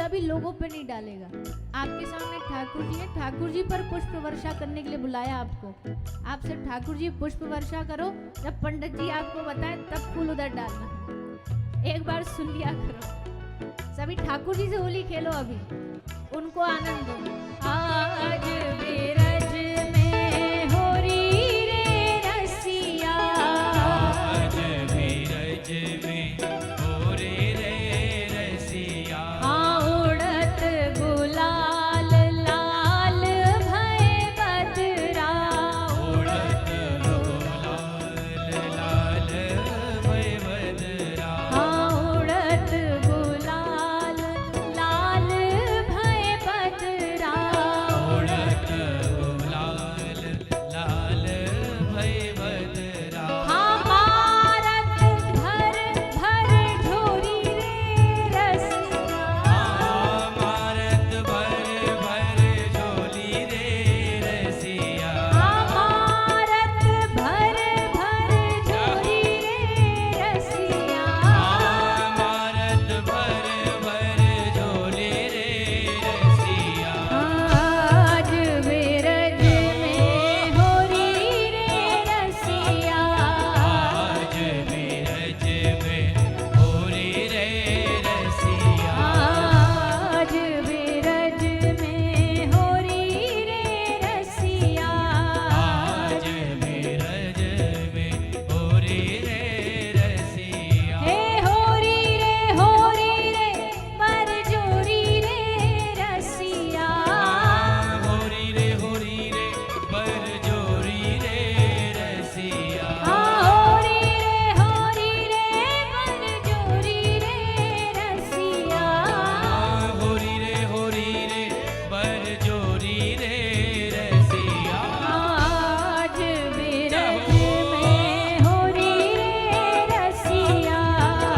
भी लोगों पे नहीं डालेगा। आपके सामने ठाकुर जी हैं, ठाकुर जी पर पुष्प वर्षा करने के लिए बुलाया आपको। आप सिर्फ ठाकुर जी पुष्प वर्षा करो, जब पंडित जी आपको बताए तब फूल उधर डालना। एक बार सुन लिया करो। सभी ठाकुर जी से होली खेलो, अभी उनको आनंद दो। आज बिरज में होरी रे रसिया, आज बिरज में होरी रे रसिया, उड़त गुलाल लाल भय बदरा, उड़त गुलाल लाल भय बदरा, उड़त गुलाल लाल भय बदरा, उड़त गुलाल लाल भय बदरा, भारत भर भर झोरी रे रसिया, भारत भर भर झोली रे रसिया, भारत भर भर झोरी रे रसिया, भारत भर भर झोली रे रसिया, आज बिरज में होरी रे रसिया, आज बिरज में होरी रे रसिया, आज बिरज में होरी रे रसिया, आज बिरज में होरी रे रसिया, हे होरी रे पर जोरी रे रसिया, होरी रे पर जोरी रे रसिया, होरी रे पर जोरी रे रसिया, होरी रे पर जोरी रे रसिया, आज बिरज में होरी रे रसिया,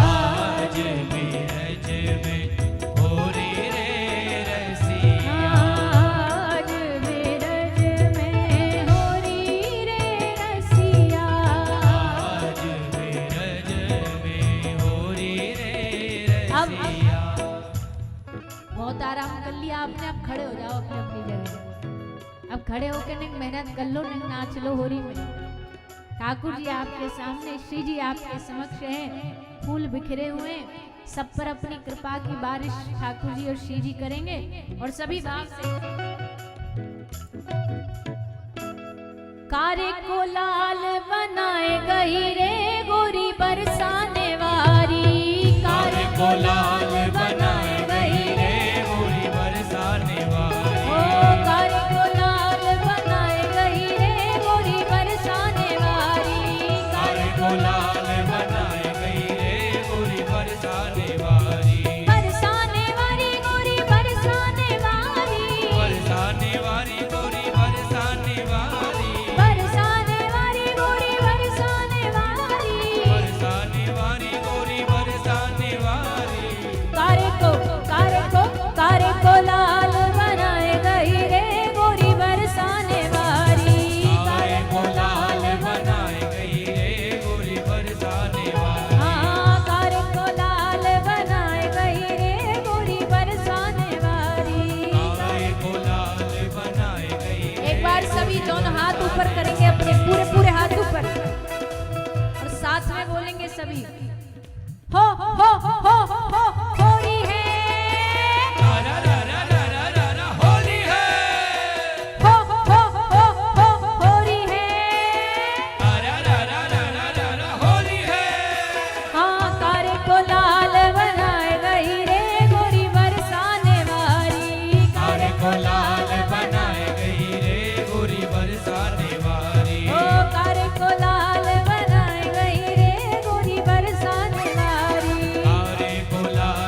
आज बिरज में होरी रे रसिया, आज बिरज में होरी रे रसिया, आज बिरज में होरी रे रसिया। बहुत आराम कर लिया आपने, अब खड़े हो जाओ अपनी अपनी जगह। अब खड़े होकर नहीं मेहनत कर लो, नहीं नाच लो होरी में। ठाकुर जी आपके सामने, श्री जी आपके समक्ष हैं, फूल बिखरे हुए हैं, सब पर अपनी कृपा की बारिश ठाकुर जी और श्री जी करेंगे। और सभी भाव से कारे को लाल बनाए गई रे गोरी बरसाने वारी, कारे को लाल बनाए गई रे होरी बरसाने वाली, ओ कारे को लाल बनाए गई रे गोरी बरसाने वारी, कारे को लाल बनाए गई रे होरी बरसाने वाली, बरसाने वारी गोरी बरसाने वारी, बरसाने वाली गोरी बरसाने वाली, बरसाने वारी गोरी बरसाने वारी, बरसाने वाली गोरी बरसाने वाली, कारे को लाल बनाए गई रे गोरी बरसाने वारी, कारे को लाल बनाए गई रे गोरी बरसाने वाली, कारे को लाल बनाए गई रे गोरी बरसाने वारी। कारे को लाल बनाए गई एक बार सभी दोनों हाथ ऊपर करेंगे, अपने पूरे पूरे हाथ ऊपर, और साथ में बोलेंगे सभी, हो होरी है, रा रा रा रा रा रा रा होली है, हो होरी है, रा रा रा रा रा रा रा होली है, कारे को लाल बनाए गई रे गोरी बरसाने वारी, कारे को लाल बनाए गई रे गोरी बरसाने वाली, ओ कारे को लाल बनाए गई रे गोरी बरसाने वारी, कारे को लाल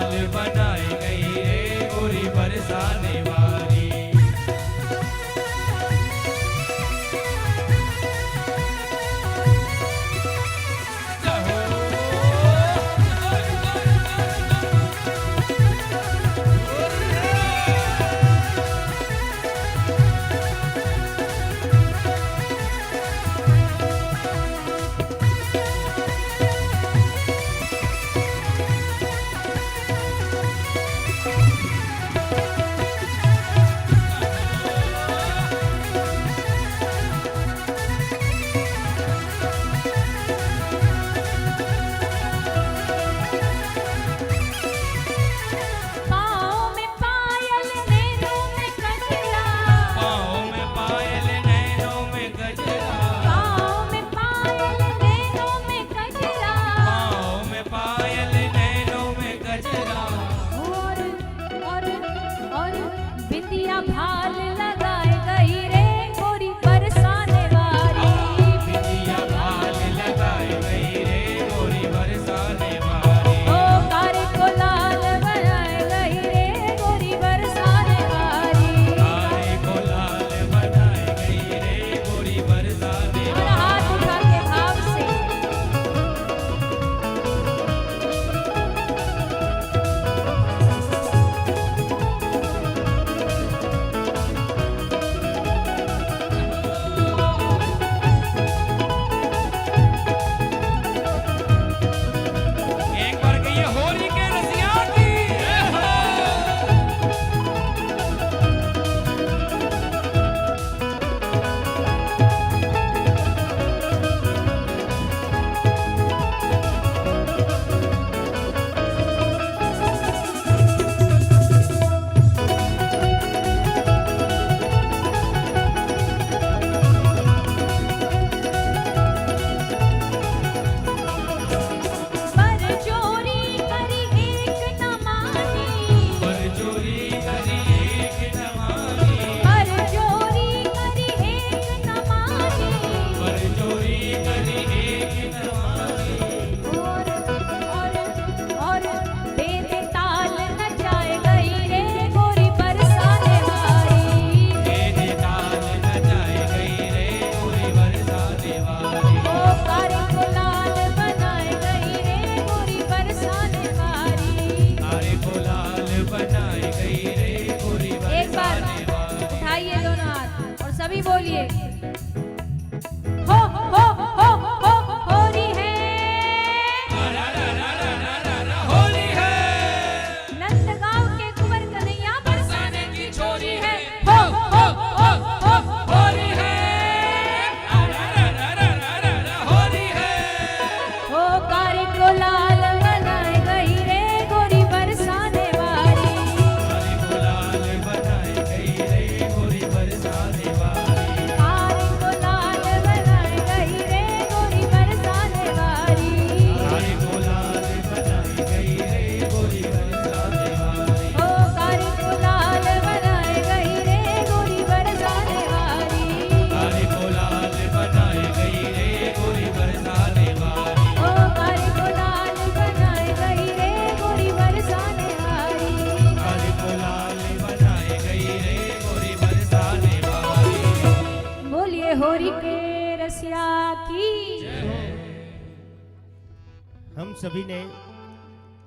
हम सभी ने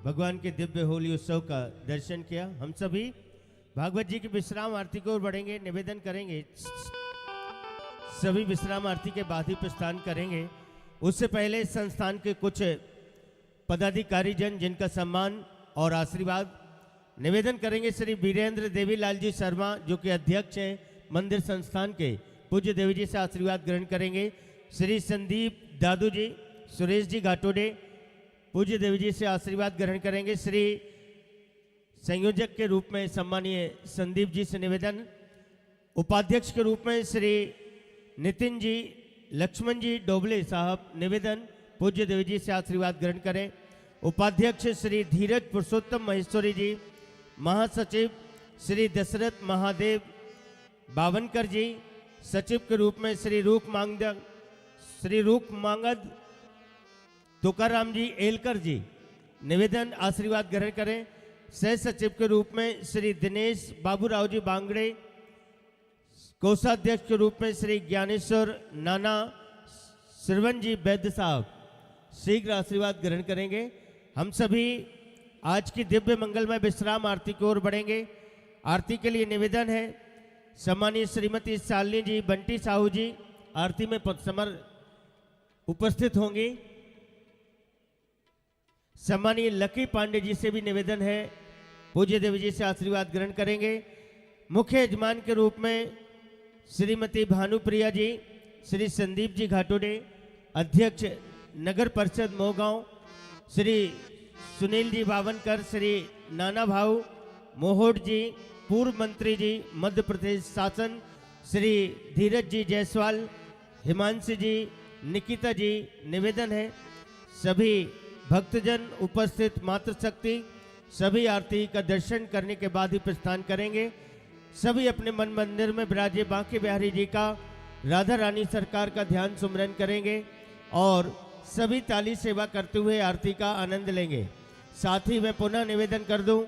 भगवान के दिव्य होली उत्सव का दर्शन किया। हम सभी भागवत जी की विश्राम आरती को बढ़ेंगे, निवेदन करेंगे। सभी विश्राम आरती के बाद ही प्रस्थान करेंगे। उससे पहले संस्थान के कुछ पदाधिकारी जन जिनका सम्मान और आशीर्वाद निवेदन करेंगे। श्री वीरेंद्र देवीलाल जी शर्मा जो कि अध्यक्ष हैं मंदिर संस्थान के, पूज्य देवी जी से आशीर्वाद ग्रहण करेंगे। श्री संदीप दादू जी, सुरेश जी घाटोडे पूज्य देवी जी से आशीर्वाद ग्रहण करेंगे। श्री संयोजक के रूप में सम्मानीय संदीप जी से निवेदन। उपाध्यक्ष के रूप में श्री नितिन जी, लक्ष्मण जी डोबले साहब निवेदन, पूज्य देवी जी से आशीर्वाद ग्रहण करें। उपाध्यक्ष श्री धीरज पुरुषोत्तम महेश्वरी जी, महासचिव श्री दशरथ महादेव बावनकर जी, सचिव के रूप में श्री रूप मांगद तुकाराम जी एलकर जी निवेदन आशीर्वाद ग्रहण करें। सह सचिव के रूप में श्री दिनेश बाबूराव जी बांगड़े, कोषाध्यक्ष के रूप में श्री ज्ञानेश्वर नाना श्रवण जी वैद्य साहब शीघ्र आशीर्वाद ग्रहण करेंगे। हम सभी आज की दिव्य मंगलमय विश्राम आरती की ओर बढ़ेंगे। आरती के लिए निवेदन है सम्मानीय श्रीमती शालिनी जी बंटी साहू जी आरती में उपस्थित होंगी। सम्मानीय लकी पांडे जी से भी निवेदन है, पूज्य देवी जी से आशीर्वाद ग्रहण करेंगे। मुख्य यजमान के रूप में श्रीमती भानुप्रिया जी, श्री संदीप जी घाटोडे, अध्यक्ष नगर परिषद मोहगांव, श्री सुनील जी बावनकर, श्री नाना भाऊ मोहोड जी, पूर्व मंत्री जी मध्य प्रदेश शासन, श्री धीरज जी जायसवाल, हिमांशु जी, निकिता जी निवेदन है सभी भक्तजन उपस्थित मातृशक्ति सभी आरती का दर्शन करने के बाद ही प्रस्थान करेंगे। सभी अपने मन मंदिर में विराजे बांके बिहारी जी का, राधा रानी सरकार का ध्यान सुमरन करेंगे और सभी ताली सेवा करते हुए आरती का आनंद लेंगे। साथ ही मैं पुनः निवेदन कर दूं